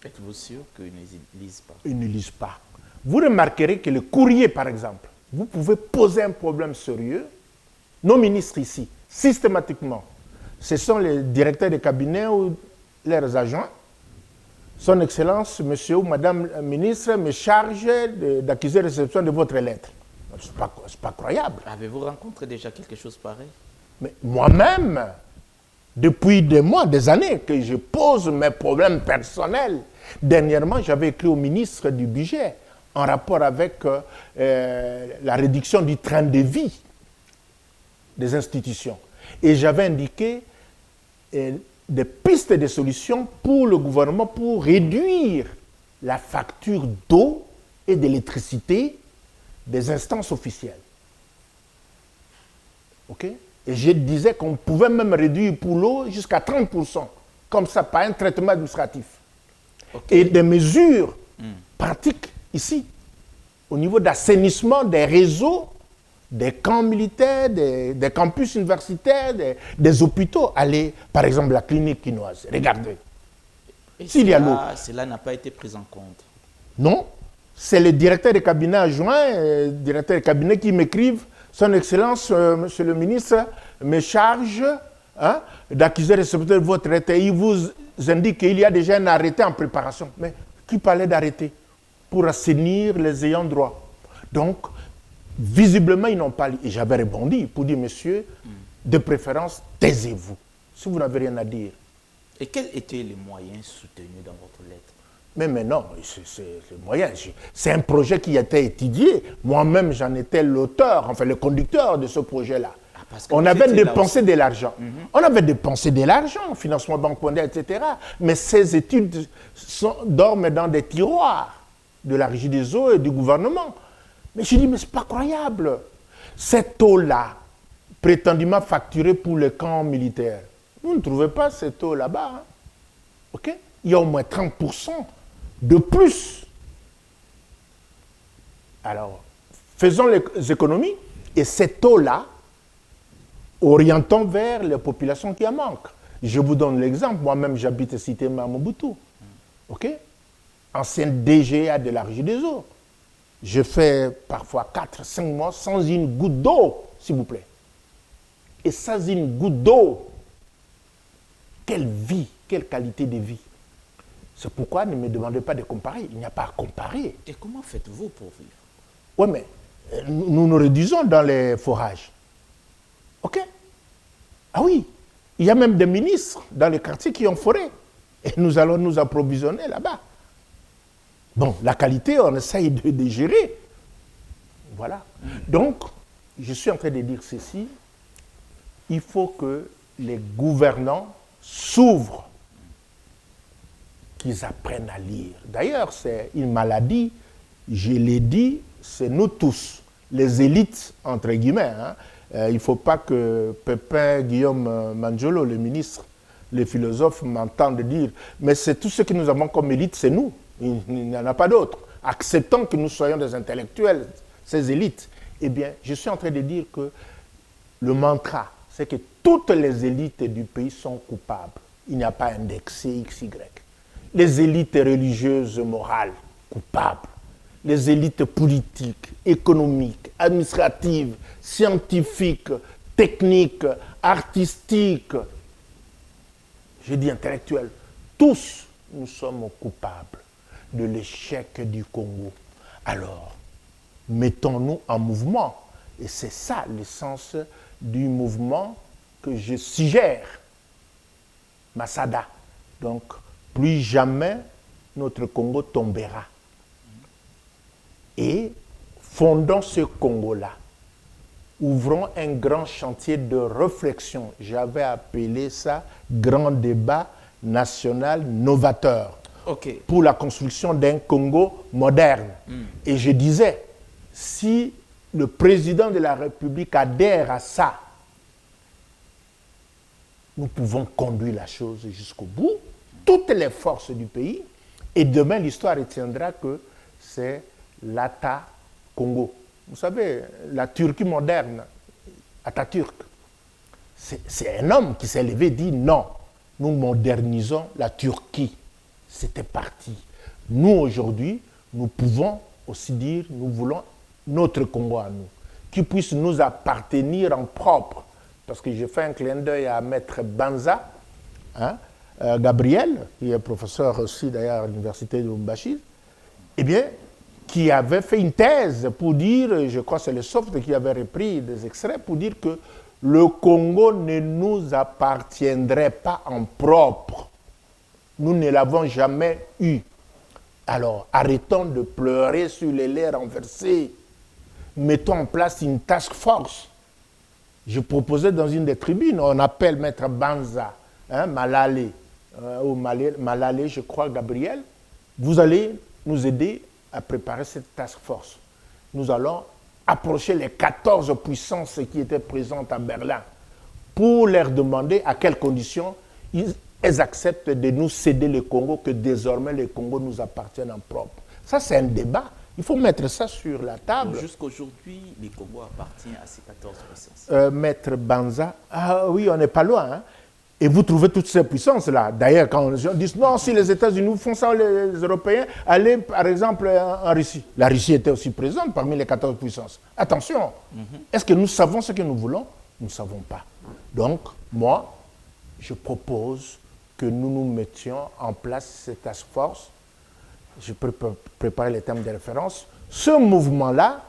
Speaker 1: Êtes-vous sûr qu'ils ne lisent pas?
Speaker 2: Ils ne lisent pas. Vous remarquerez que le courrier, par exemple, vous pouvez poser un problème sérieux. Nos ministres ici, systématiquement, ce sont les directeurs de cabinet ou leurs agents. Son Excellence, monsieur ou madame la ministre, me charge d'accuser réception de votre lettre. Ce n'est pas croyable.
Speaker 1: Avez-vous rencontré déjà quelque chose pareil?
Speaker 2: Mais moi-même, depuis des mois, des années, que je pose mes problèmes personnels. Dernièrement, j'avais écrit au ministre du Budget en rapport avec la réduction du train de vie des institutions. Et j'avais indiqué des pistes de solutions pour le gouvernement pour réduire la facture d'eau et d'électricité des instances officielles. OK? Et je disais qu'on pouvait même réduire pour l'eau jusqu'à 30%, comme ça, par un traitement administratif. Okay. Et des mesures pratiques ici, au niveau d'assainissement des réseaux, des camps militaires, des campus universitaires, des hôpitaux. Allez, par exemple, la clinique quinoise, regardez.
Speaker 1: Et cela n'a pas été pris en compte?
Speaker 2: Non. C'est le directeur de cabinet adjoint, directeur de cabinet qui m'écrivent, Son Excellence, Monsieur le ministre, me charge hein, d'accuser récepteur de votre arrêté. Il vous indique qu'il y a déjà un arrêté en préparation. Mais qui parlait d'arrêté? Pour assainir les ayants droit. Donc, visiblement, ils n'ont pas lu. Et j'avais rebondi pour dire, monsieur, de préférence, taisez-vous, si vous n'avez rien à dire.
Speaker 1: Et quels étaient les moyens soutenus dans votre lettre?
Speaker 2: Mais non, c'est le moyen. C'est un projet qui a été étudié. Moi-même, j'en étais l'auteur, enfin le conducteur de ce projet-là. On avait dépensé de l'argent. On avait dépensé de l'argent, financement Banque mondiale, etc. Mais ces études dorment dans des tiroirs de la Régie des eaux et du gouvernement. Mais je dis, mais c'est pas croyable. Cette eau-là, prétendument facturée pour les camps militaires, vous ne trouvez pas cette eau là-bas. Hein? OK? Il y a au moins 30% de plus. Alors, faisons les économies et cette eau-là, orientons vers les populations qui en manquent. Je vous donne l'exemple. Moi-même, j'habite cité Mobutu. OK? Ancien DGA de la Régie des eaux. Je fais parfois 4-5 mois sans une goutte d'eau, s'il vous plaît. Et sans une goutte d'eau, quelle vie, quelle qualité de vie. C'est pourquoi ne me demandez pas de comparer. Il n'y a pas à comparer.
Speaker 1: Et comment faites-vous pour vivre?
Speaker 2: Oui, mais nous nous réduisons dans les forages. OK? Ah oui, il y a même des ministres dans les quartiers qui ont foré. Et nous allons nous approvisionner là-bas. Bon, la qualité, on essaye de gérer. Voilà. Donc, je suis en train de dire ceci. Il faut que les gouvernants s'ouvrent, qu'ils apprennent à lire. D'ailleurs, c'est une maladie, je l'ai dit, c'est nous tous, les élites, entre guillemets. Hein. Il ne faut pas que Pépin Guillaume Manjolo, le ministre, le philosophe, m'entende dire, mais c'est tout ce que nous avons comme élite, c'est nous. Il n'y en a pas d'autres. Acceptons que nous soyons des intellectuels, ces élites. Eh bien, je suis en train de dire que le mantra, c'est que toutes les élites du pays sont coupables. Il n'y a pas indexé XY. Les élites religieuses, morales, coupables. Les élites politiques, économiques, administratives, scientifiques, techniques, artistiques, je dis intellectuelles, tous nous sommes coupables de l'échec du Congo. Alors, mettons-nous en mouvement. Et c'est ça l'essence du mouvement que je suggère. Masada. Donc, plus jamais notre Congo tombera. Et fondons ce Congo-là. Ouvrons un grand chantier de réflexion. J'avais appelé ça grand débat national novateur.
Speaker 1: Okay.
Speaker 2: Pour la construction d'un Congo moderne. Et je disais, si le président de la République adhère à ça, nous pouvons conduire la chose jusqu'au bout, toutes les forces du pays, et demain l'histoire retiendra que c'est l'Ata Congo. Vous savez, la Turquie moderne, Atatürk, c'est un homme qui s'est levé et dit non, nous modernisons la Turquie. C'était parti. Nous, aujourd'hui, nous pouvons aussi dire, nous voulons notre Congo à nous, qui puisse nous appartenir en propre. Parce que je fais un clin d'œil à Maître Banza, hein, Gabriel, qui est professeur aussi d'ailleurs à l'université de Lubumbashi, eh bien, qui avait fait une thèse pour dire, je crois que c'est le Soft qui avait repris des extraits, pour dire que le Congo ne nous appartiendrait pas en propre. Nous ne l'avons jamais eu. Alors, arrêtons de pleurer sur les laits renversés. Mettons en place une task force. Je proposais dans une des tribunes, on appelle Maître Banza, hein, Malale, ou Malale, je crois, Gabriel. Vous allez nous aider à préparer cette task force. Nous allons approcher les 14 puissances qui étaient présentes à Berlin pour leur demander à quelles conditions elles acceptent de nous céder le Congo, que désormais le Congo nous appartienne en propre. Ça, c'est un débat. Il faut mettre ça sur la table.
Speaker 1: Jusqu'aujourd'hui, le Congo appartient à ces 14 puissances.
Speaker 2: Maître Banza, ah oui, on n'est pas loin. Hein? Et vous trouvez toutes ces puissances-là. D'ailleurs, quand les gens disent non, si les États-Unis font ça, les Européens, allez par exemple en Russie. La Russie était aussi présente parmi les 14 puissances. Attention, est-ce que nous savons ce que nous voulons? Nous ne savons pas. Donc, moi, je propose que nous nous mettions en place cette task force. Je peux préparer les termes de référence. Ce mouvement-là,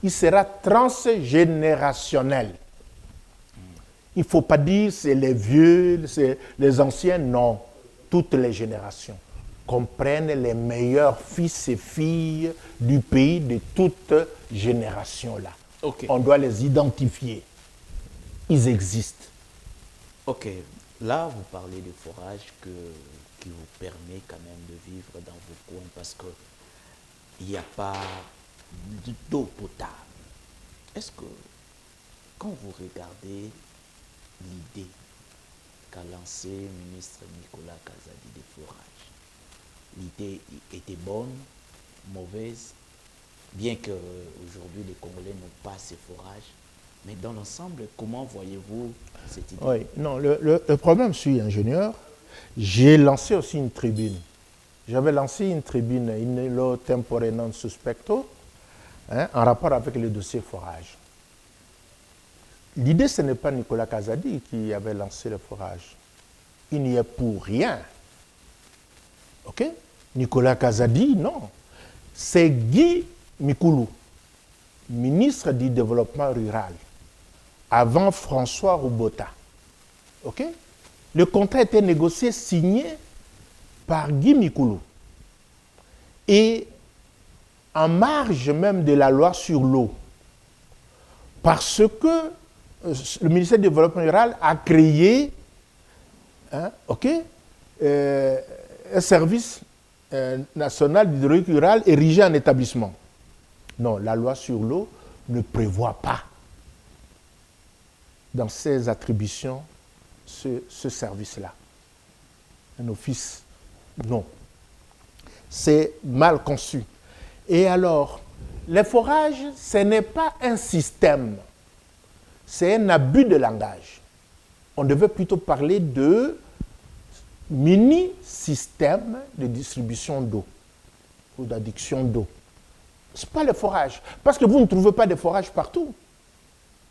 Speaker 2: il sera transgénérationnel. Il ne faut pas dire c'est les vieux, c'est les anciens, non. Toutes les générations comprennent les meilleurs fils et filles du pays de toute génération-là.
Speaker 1: Ok.
Speaker 2: On doit les identifier. Ils existent.
Speaker 1: Ok. Là, vous parlez de forage qui vous permet quand même de vivre dans vos coins parce qu'il n'y a pas d'eau potable. Est-ce que, quand vous regardez l'idée qu'a lancée le ministre Nicolas Kazadi des forages, l'idée était bonne, mauvaise, bien qu'aujourd'hui les Congolais n'ont pas ces forages, mais dans l'ensemble, comment voyez-vous cette idée?
Speaker 2: Oui, non, le problème, je suis ingénieur, j'ai lancé aussi une tribune. J'avais lancé une tribune, In Illo Tempore Non Suspecto, en rapport avec le dossier forage. L'idée, ce n'est pas Nicolas Kazadi qui avait lancé le forage. Il n'y est pour rien. OK? Nicolas Kazadi, non. C'est Guy Mikulu, ministre du Développement rural, avant François Roubota. OK? Le contrat a été négocié, signé par Guy Mikulu. Et en marge même de la loi sur l'eau, parce que le ministère du Développement rural a créé un service national d'hydraulique rurale érigé en établissement. Non, la loi sur l'eau ne prévoit pas dans ses attributions ce service-là. Un office, non. C'est mal conçu. Et alors, les forages, ce n'est pas un système, c'est un abus de langage. On devait plutôt parler de mini-système de distribution d'eau ou d'adduction d'eau. Ce n'est pas le forage, parce que vous ne trouvez pas de forage partout.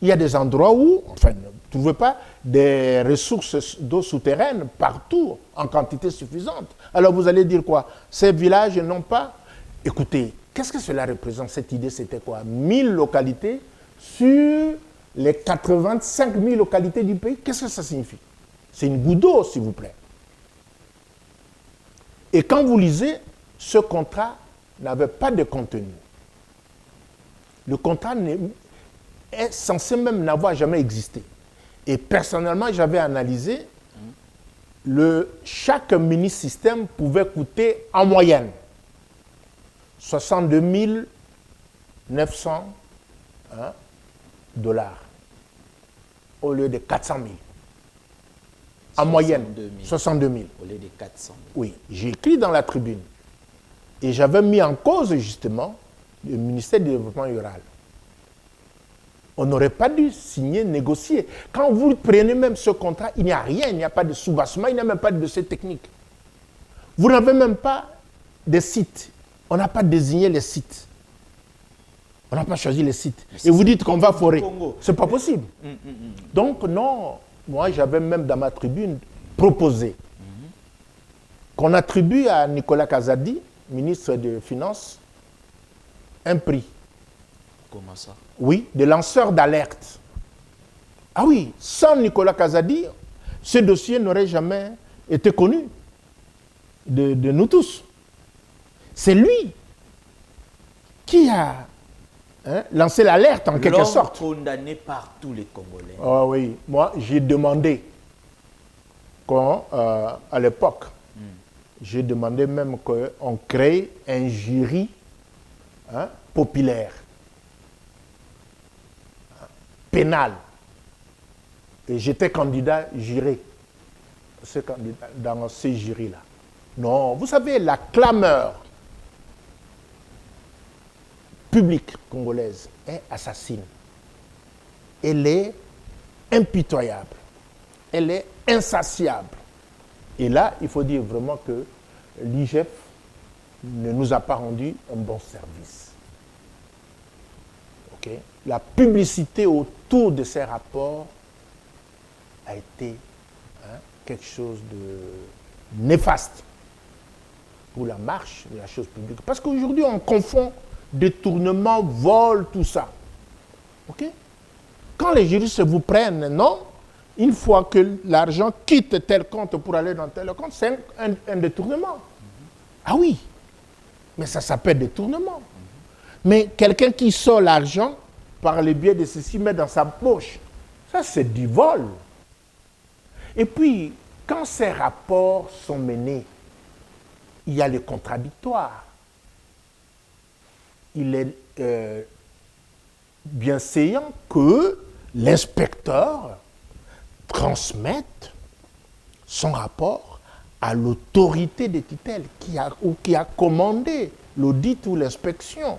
Speaker 2: Il y a des endroits où, enfin, vous ne trouvez pas des ressources d'eau souterraine partout en quantité suffisante. Alors vous allez dire quoi? Ces villages n'ont pas... Écoutez, qu'est-ce que cela représente? Cette idée, c'était quoi? 1000 localités sur les 85 000 localités du pays. Qu'est-ce que ça signifie? C'est une goutte d'eau, s'il vous plaît. Et quand vous lisez, ce contrat n'avait pas de contenu. Le contrat est censé même n'avoir jamais existé. Et personnellement, j'avais analysé, chaque mini-système pouvait coûter en moyenne 62 900 dollars au lieu de 400 000. En moyenne, 62 000.
Speaker 1: Au lieu de 400 000.
Speaker 2: Oui, j'ai écrit dans la tribune. Et j'avais mis en cause justement le ministère du Développement rural. On n'aurait pas dû signer, négocier. Quand vous prenez même ce contrat, il n'y a rien, il n'y a pas de soubassement, il n'y a même pas de dossier technique. Vous n'avez même pas de sites. On n'a pas désigné les sites. On n'a pas choisi les sites. Et vous dites qu'on va forer. Ce n'est pas possible. Donc non, moi j'avais même dans ma tribune proposé qu'on attribue à Nicolas Kazadi, ministre des Finances, un prix.
Speaker 1: Comment ça?
Speaker 2: Oui, de lanceur d'alerte. Ah oui, sans Nicolas Kazadi, ce dossier n'aurait jamais été connu de nous tous. C'est lui qui a lancé l'alerte en quelque sorte.
Speaker 1: Condamné par tous les Congolais.
Speaker 2: Ah oui, moi j'ai demandé, à l'époque, j'ai demandé même qu'on crée un jury populaire, pénal. Et j'étais candidat juré dans ce jury-là. Non, vous savez, la clameur publique congolaise est assassine. Elle est impitoyable. Elle est insatiable. Et là, il faut dire vraiment que l'IGF ne nous a pas rendu un bon service. Okay? La publicité autour de ces rapports a été quelque chose de néfaste pour la marche de la chose publique. Parce qu'aujourd'hui, on confond détournement, vol, tout ça. OK? Quand les juristes vous prennent, non, une fois que l'argent quitte tel compte pour aller dans tel compte, c'est un détournement. Ah oui, mais ça s'appelle détournement. Mais quelqu'un qui sort l'argent par le biais de ceci, met dans sa poche, ça c'est du vol. Et puis, quand ces rapports sont menés, il y a le contradictoire. Il est bienséant que l'inspecteur transmette son rapport à l'autorité de tutelle qui a commandé l'audit ou l'inspection,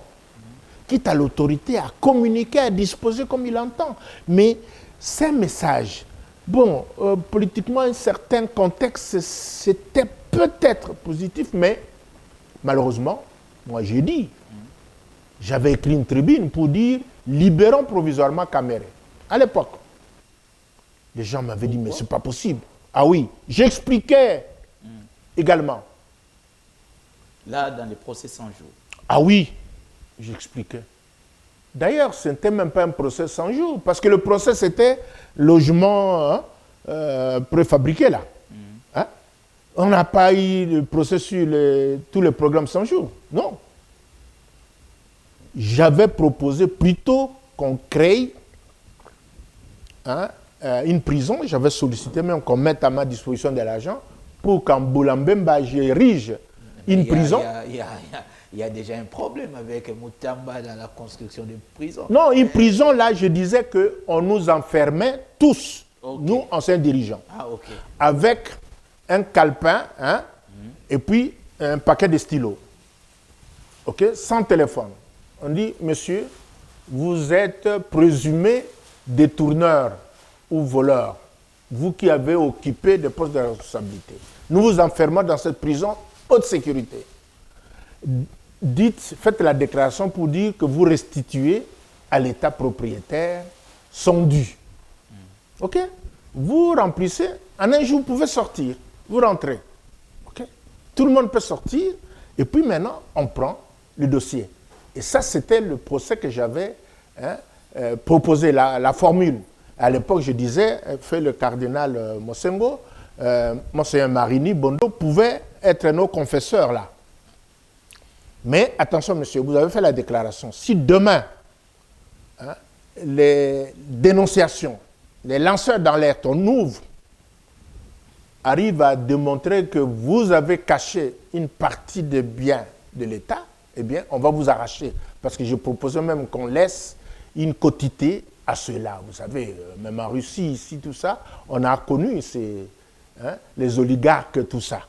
Speaker 2: quitte à l'autorité à communiquer, à disposer comme il entend. Mais ces messages, bon, politiquement, un certain contexte, c'était peut-être positif, mais malheureusement, moi j'ai dit, j'avais écrit une tribune pour dire « libérons provisoirement Caméré ». À l'époque, les gens m'avaient dit « mais c'est pas possible ». Ah oui, j'expliquais également.
Speaker 1: Là, dans les procès 100 jours.
Speaker 2: Ah oui, j'expliquais. D'ailleurs, ce n'était même pas un procès 100 jours, parce que le procès, c'était logement préfabriqué, là. Hein? On n'a pas eu de procès sur tous les programmes 100 jours. Non. J'avais proposé plutôt qu'on crée une prison. J'avais sollicité même qu'on mette à ma disposition de l'argent pour qu'en Boulambemba, j'érige une prison.
Speaker 1: Il y a déjà un problème avec Moutamba dans la construction de prisons.
Speaker 2: Non, une prison, là, je disais qu'on nous enfermait tous, nous, anciens dirigeants, avec un calepin, et puis un paquet de stylos, sans téléphone. On dit, monsieur, vous êtes présumé détourneur ou voleur, vous qui avez occupé des postes de responsabilité. Nous vous enfermons dans cette prison haute sécurité. Faites la déclaration pour dire que vous restituez à l'État propriétaire son dû. OK? Vous remplissez, en un jour, vous pouvez sortir, vous rentrez. OK? Tout le monde peut sortir, et puis maintenant, on prend le dossier. Et ça, c'était le procès que j'avais proposé, la formule. À l'époque, je disais, fait le cardinal Mosengo, Monseigneur Marini, Bondo, pouvaient être nos confesseurs là. Mais attention, monsieur, vous avez fait la déclaration. Si demain, les dénonciations, les lanceurs d'alerte, on ouvre, arrivent à démontrer que vous avez caché une partie des biens de l'État, eh bien, on va vous arracher. Parce que je proposais même qu'on laisse une quotité à ceux-là. Vous savez, même en Russie, ici, tout ça, on a connu les oligarques, tout ça.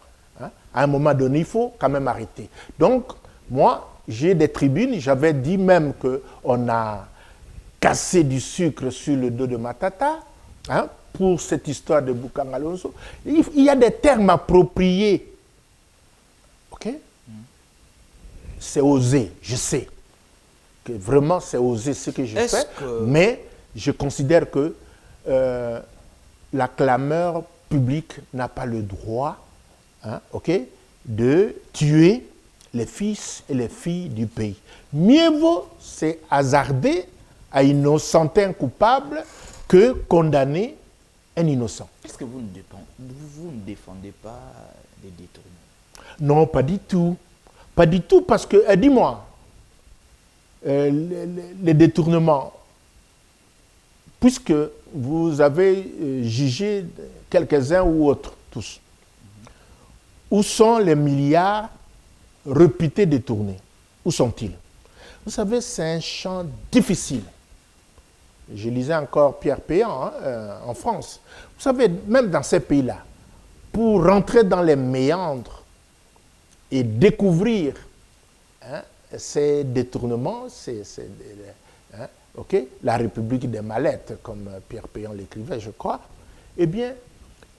Speaker 2: À un moment donné, il faut quand même arrêter. Donc, moi, j'ai des tribunes, j'avais dit même qu'on a cassé du sucre sur le dos de Matata, pour cette histoire de Boukan Alonso. Il y a des termes appropriés. OK? C'est osé, je sais. Que vraiment, c'est osé ce que je fais. Mais je considère que la clameur publique n'a pas le droit de tuer les fils et les filles du pays. Mieux vaut c'est hasarder à innocenter un coupable que condamner un innocent.
Speaker 1: Est-ce que vous ne défendez pas les détournements?
Speaker 2: Non, pas du tout. Pas du tout, parce que, dis-moi, les détournements, puisque vous avez jugé quelques-uns ou autres, tous, où sont les milliards réputés détournés? Où sont-ils? Vous savez, c'est un champ difficile. Je lisais encore Pierre Péan en France. Vous savez, même dans ces pays-là, pour rentrer dans les méandres et découvrir ces détournements, la République des mallettes, comme Pierre Péan l'écrivait, je crois, eh bien,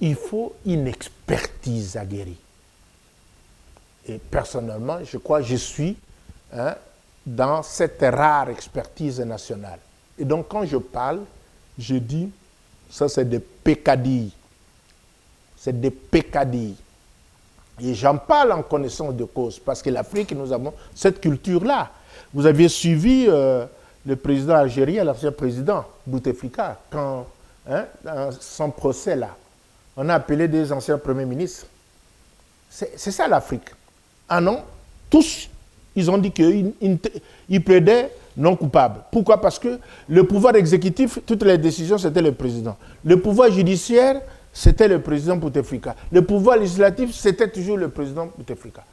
Speaker 2: il faut une expertise aguerrie. Et personnellement, je crois que je suis dans cette rare expertise nationale. Et donc, quand je parle, je dis, ça c'est des pécadilles. c'est des peccadilles. Et j'en parle en connaissance de cause, parce que l'Afrique, nous avons cette culture-là. Vous aviez suivi le président algérien, l'ancien président Bouteflika, quand, dans son procès-là, on a appelé des anciens premiers ministres. C'est ça l'Afrique. Ah non, tous, ils ont dit qu'ils plaidaient non coupables. Pourquoi? Parce que le pouvoir exécutif, toutes les décisions, c'était le président. Le pouvoir judiciaire, c'était le président Bouteflika. Le pouvoir législatif, c'était toujours le président Bouteflika.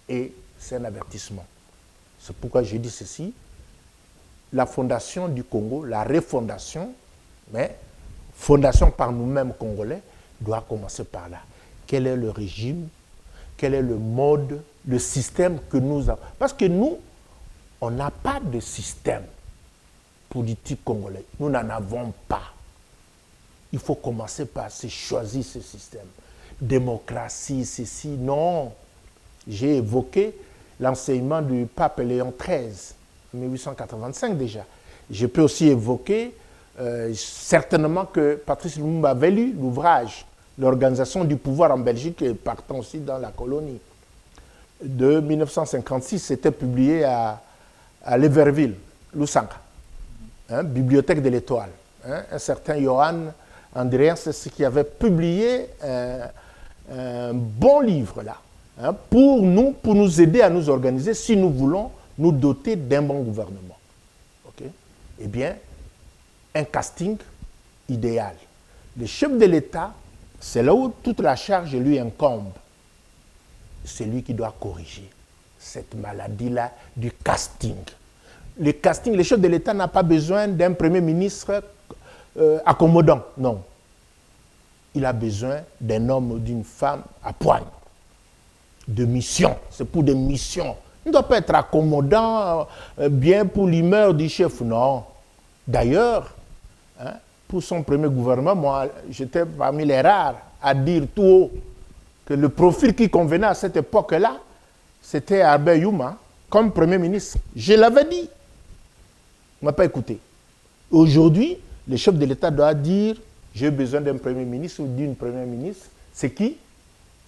Speaker 2: Et c'est un avertissement. C'est pourquoi je dis ceci. La fondation du Congo, la refondation, mais fondation par nous-mêmes Congolais, doit commencer par là. Quel est le régime? Quel est le mode, le système que nous avons? Parce que nous, on n'a pas de système politique congolais. Nous n'en avons pas. Il faut commencer par se choisir ce système. Démocratie, ceci, non. J'ai évoqué l'enseignement du pape Léon XIII, en 1885 déjà. Je peux aussi évoquer certainement que Patrice Lumumba avait lu l'ouvrage « L'organisation du pouvoir en Belgique » et partant aussi dans la colonie. De 1956, c'était publié à Leverville, Lusanga, Bibliothèque de l'Étoile. Un certain Johan Andréen, c'est ce qui avait publié un bon livre là, pour nous aider à nous organiser si nous voulons nous doter d'un bon gouvernement. Okay? Eh bien, un casting idéal. Le chef de l'État, c'est là où toute la charge lui incombe. C'est lui qui doit corriger cette maladie-là du casting. Le casting, le chef de l'État n'a pas besoin d'un premier ministre accommodant, non. Il a besoin d'un homme ou d'une femme à poigne, de mission. C'est pour des missions. Il ne doit pas être accommodant, bien pour l'humeur du chef, non. D'ailleurs, pour son premier gouvernement, moi, j'étais parmi les rares à dire tout haut que le profil qui convenait à cette époque-là, c'était Albert Youma comme Premier ministre. Je l'avais dit. On ne m'a pas écouté. Aujourd'hui, le chef de l'État doit dire « j'ai besoin d'un Premier ministre ou d'une Première ministre ». C'est qui?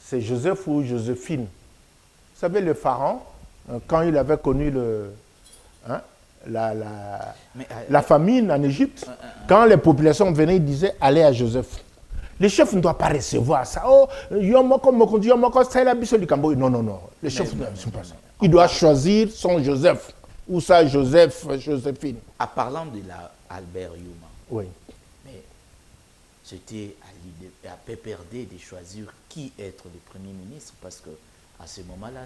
Speaker 2: C'est Joseph ou Joséphine. Vous savez, le pharaon, quand il avait connu la famine en Égypte, quand les populations venaient, ils disaient « allez à Joseph ». Le chef ne doit pas recevoir ça. Oh, non, non, non. Le chef ne doit pas ça. Il doit choisir son Joseph ou sa Joséphine.
Speaker 1: En parlant de Albert Youma,
Speaker 2: oui.
Speaker 1: Mais c'était à PPRD de choisir qui être le Premier ministre parce que à ce moment-là,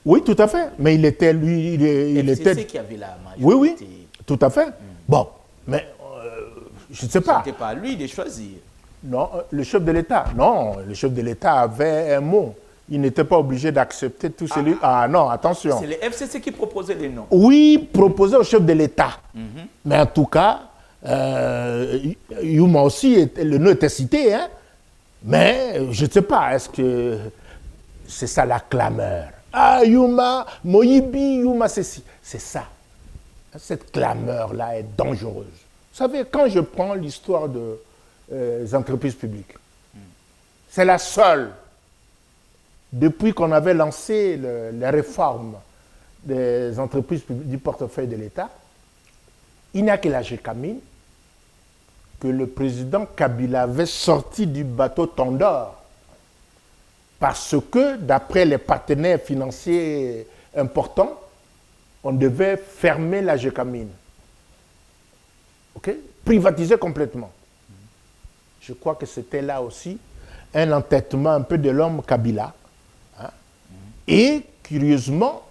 Speaker 2: oui, tout à fait. Mais il était, lui, il était...
Speaker 1: C'est qui avait la majorité.
Speaker 2: Oui, oui, tout à fait. Bon, mais je ne sais pas.
Speaker 1: Ce n'était pas à lui de choisir.
Speaker 2: Non, le chef de l'État. Non, le chef de l'État avait un mot. Il n'était pas obligé d'accepter tout celui... Ah non, attention.
Speaker 1: C'est le FCC qui proposait les noms.
Speaker 2: Oui, proposé au chef de l'État. Mais en tout cas, Youma aussi, le nom était cité, hein. Mais je ne sais pas, est-ce que c'est ça la clameur? Ah, Youma, Moyibi, Youma, c'est ça. Cette clameur-là est dangereuse. Vous savez, quand je prends l'histoire des entreprises publiques, c'est la seule, depuis qu'on avait lancé les réformes des entreprises publiques du portefeuille de l'État, il n'y a que la GECAMIN que le président Kabila avait sorti du bateau Tondor parce que, d'après les partenaires financiers importants, on devait fermer la GECAMIN. Okay? Privatiser complètement. Je crois que c'était là aussi un entêtement un peu de l'homme Kabila. Hein? Et, curieusement,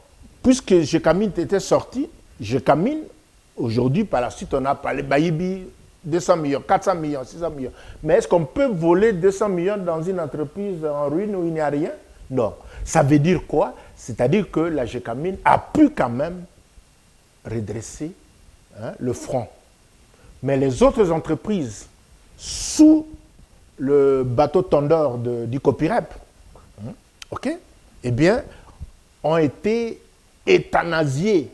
Speaker 2: puisque GECAMIN était sorti, GECAMIN, aujourd'hui, par la suite, on a parlé Bayibi, 200 millions, 400 millions, 600 millions. Mais est-ce qu'on peut voler 200 millions dans une entreprise en ruine où il n'y a rien? Non. Ça veut dire quoi? C'est-à-dire que la GECAMIN a pu quand même redresser le front. Mais les autres entreprises, sous le bateau Tondor du Copirep, eh bien, ont été euthanasiées.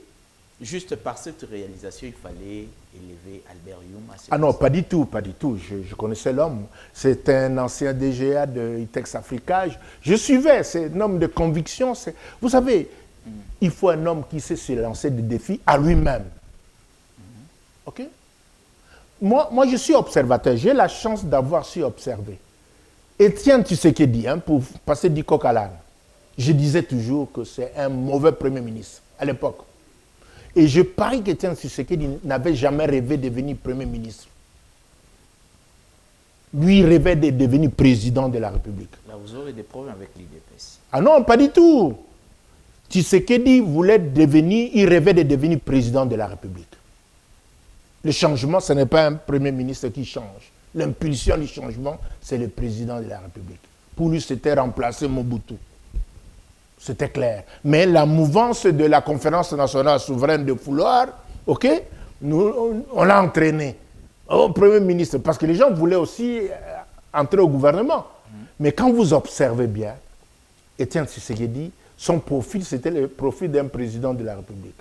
Speaker 1: Juste par cette réalisation, il fallait élevé Albert Youm à ce
Speaker 2: Ah non,
Speaker 1: poste?
Speaker 2: pas du tout, pas du tout. Je connaissais l'homme. C'est un ancien DGA de ITEX Africa. Je suivais, c'est un homme de conviction. Vous savez, il faut un homme qui sait se lancer des défis à lui-même. OK? Moi, je suis observateur. J'ai la chance d'avoir su observer. Étienne Tshisekedi, pour passer du coq à l'âne, je disais toujours que c'est un mauvais Premier ministre à l'époque. Et je parie qu'Étienne Tshisekedi n'avait jamais rêvé de devenir Premier ministre. Lui, il rêvait de devenir président de la République.
Speaker 1: Là, vous aurez des problèmes avec l'IDPS.
Speaker 2: Ah non, pas du tout. Tshisekedi voulait devenir, il rêvait de devenir président de la République. Le changement, ce n'est pas un Premier ministre qui change. L'impulsion du changement, c'est le président de la République. Pour lui, c'était remplacer Mobutu. C'était clair. Mais la mouvance de la conférence nationale souveraine de Fouloir, OK, on l'a entraîné au Premier ministre, parce que les gens voulaient aussi entrer au gouvernement. Mais quand vous observez bien, Étienne Tshisekedi, son profil, c'était le profil d'un président de la République.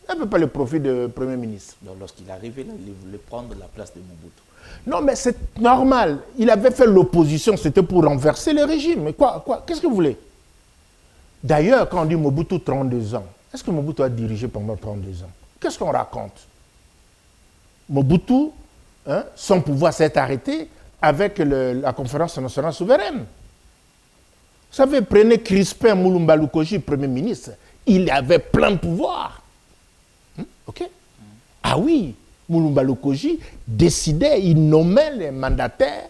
Speaker 2: Il n'avait pas le profil de Premier ministre.
Speaker 1: Donc, lorsqu'il est arrivé là, il voulait prendre la place de Mobutu.
Speaker 2: Non, mais c'est normal. Il avait fait l'opposition, c'était pour renverser le régime. Mais quoi qu'est-ce que vous voulez? D'ailleurs, quand on dit Mobutu 32 ans, est-ce que Mobutu a dirigé pendant 32 ans? Qu'est-ce qu'on raconte? Mobutu, son pouvoir s'est arrêté avec la conférence nationale souveraine. Vous savez, prenez Crispin Moulumba Lukoji, Premier ministre, il avait plein de pouvoir. OK? Ah oui, Moulumba Lukoji décidait, il nommait les mandataires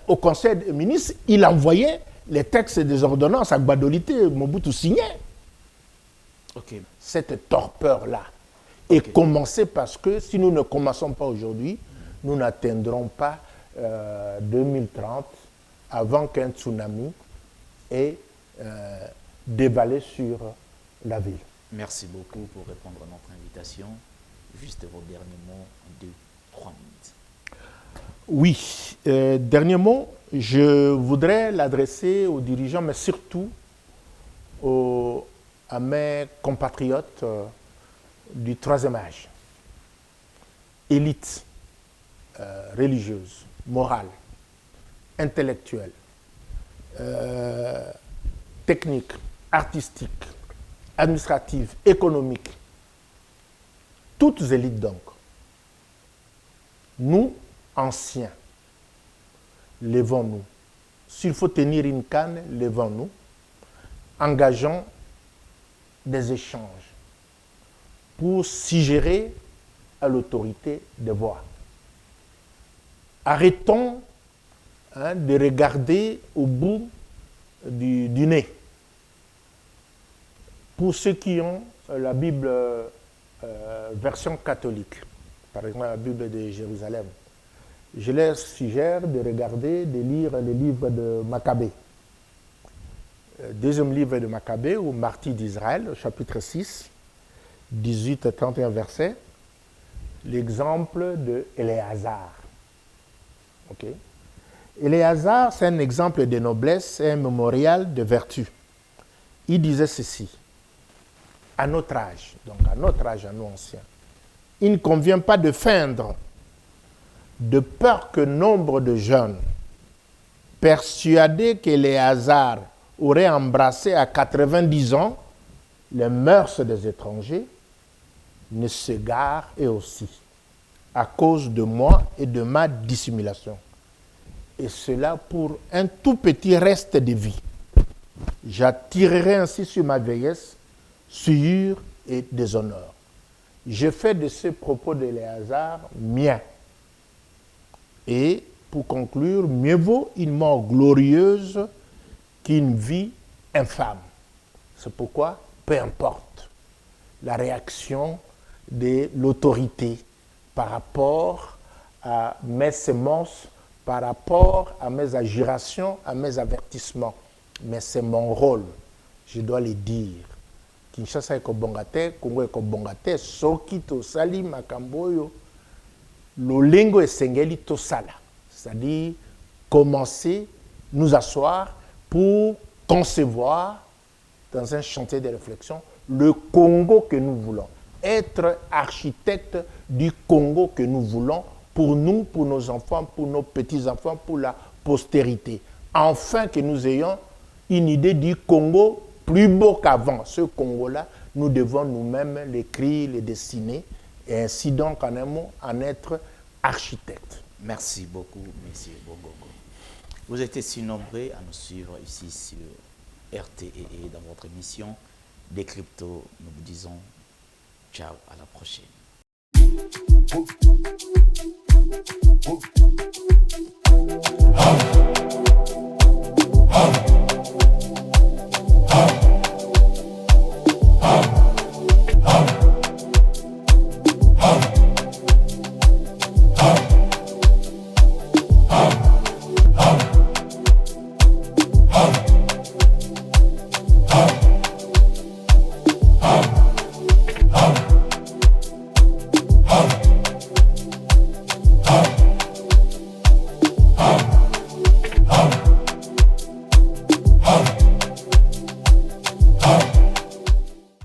Speaker 2: au Conseil des ministres, il envoyait les textes des ordonnances à Gbadolité, Mobutu signait.
Speaker 1: Okay.
Speaker 2: Cette torpeur-là est commencée parce que si nous ne commençons pas aujourd'hui, nous n'atteindrons pas 2030 avant qu'un tsunami ait dévalé sur la ville.
Speaker 1: Merci beaucoup pour répondre à notre invitation. Juste vos derniers mots en 2-3 minutes.
Speaker 2: Oui, dernier mot, je voudrais l'adresser aux dirigeants, mais surtout à mes compatriotes du troisième âge. Élite religieuse, morale, intellectuelle, technique, artistique, administrative, économique. Toutes élites donc. Nous, anciens, levons-nous. S'il faut tenir une canne, levons-nous. Engageons des échanges pour suggérer à l'autorité des voix. Arrêtons de regarder au bout du nez. Pour ceux qui ont la Bible version catholique, par exemple la Bible de Jérusalem, je leur suggère de regarder, de lire le livre de Maccabée. Deuxième livre de Maccabée, ou Martyrs d'Israël, chapitre 6, 18 à 31 versets, l'exemple de Éléazar. Okay. Éléazar, c'est un exemple de noblesse et un mémorial de vertu. Il disait ceci: à notre âge, donc à notre âge, à nous anciens, il ne convient pas de feindre, de peur que nombre de jeunes, persuadés qu'Éléazar aurait embrassé à 90 ans les mœurs des étrangers, ne s'égarent eux aussi, à cause de moi et de ma dissimulation. Et cela pour un tout petit reste de vie. J'attirerai ainsi sur ma vieillesse souillure et déshonneur. Je fais de ces propos d'Éléazar miens. Et pour conclure, mieux vaut une mort glorieuse qu'une vie infâme. C'est pourquoi, peu importe la réaction de l'autorité par rapport à mes semences, par rapport à mes agirations, à mes avertissements, mais c'est mon rôle, je dois le dire. Kinshasa eko bongate, Congo eko bongate, soki tosali makambo oyo, lolengo esengeli tosala. C'est-à-dire commencer, nous asseoir pour concevoir dans un chantier de réflexion le Congo que nous voulons. être architecte du Congo que nous voulons pour nous, pour nos enfants, pour nos petits-enfants, pour la postérité. Enfin que nous ayons une idée du Congo plus beau qu'avant. Ce Congo-là, nous devons nous-mêmes l'écrire, le dessiner, et ainsi donc, en un mot, en être architecte.
Speaker 1: Merci beaucoup, M. Bongongo. Vous êtes si nombreux à nous suivre ici sur RTE dans votre émission des cryptos. Nous vous disons ciao, à la prochaine.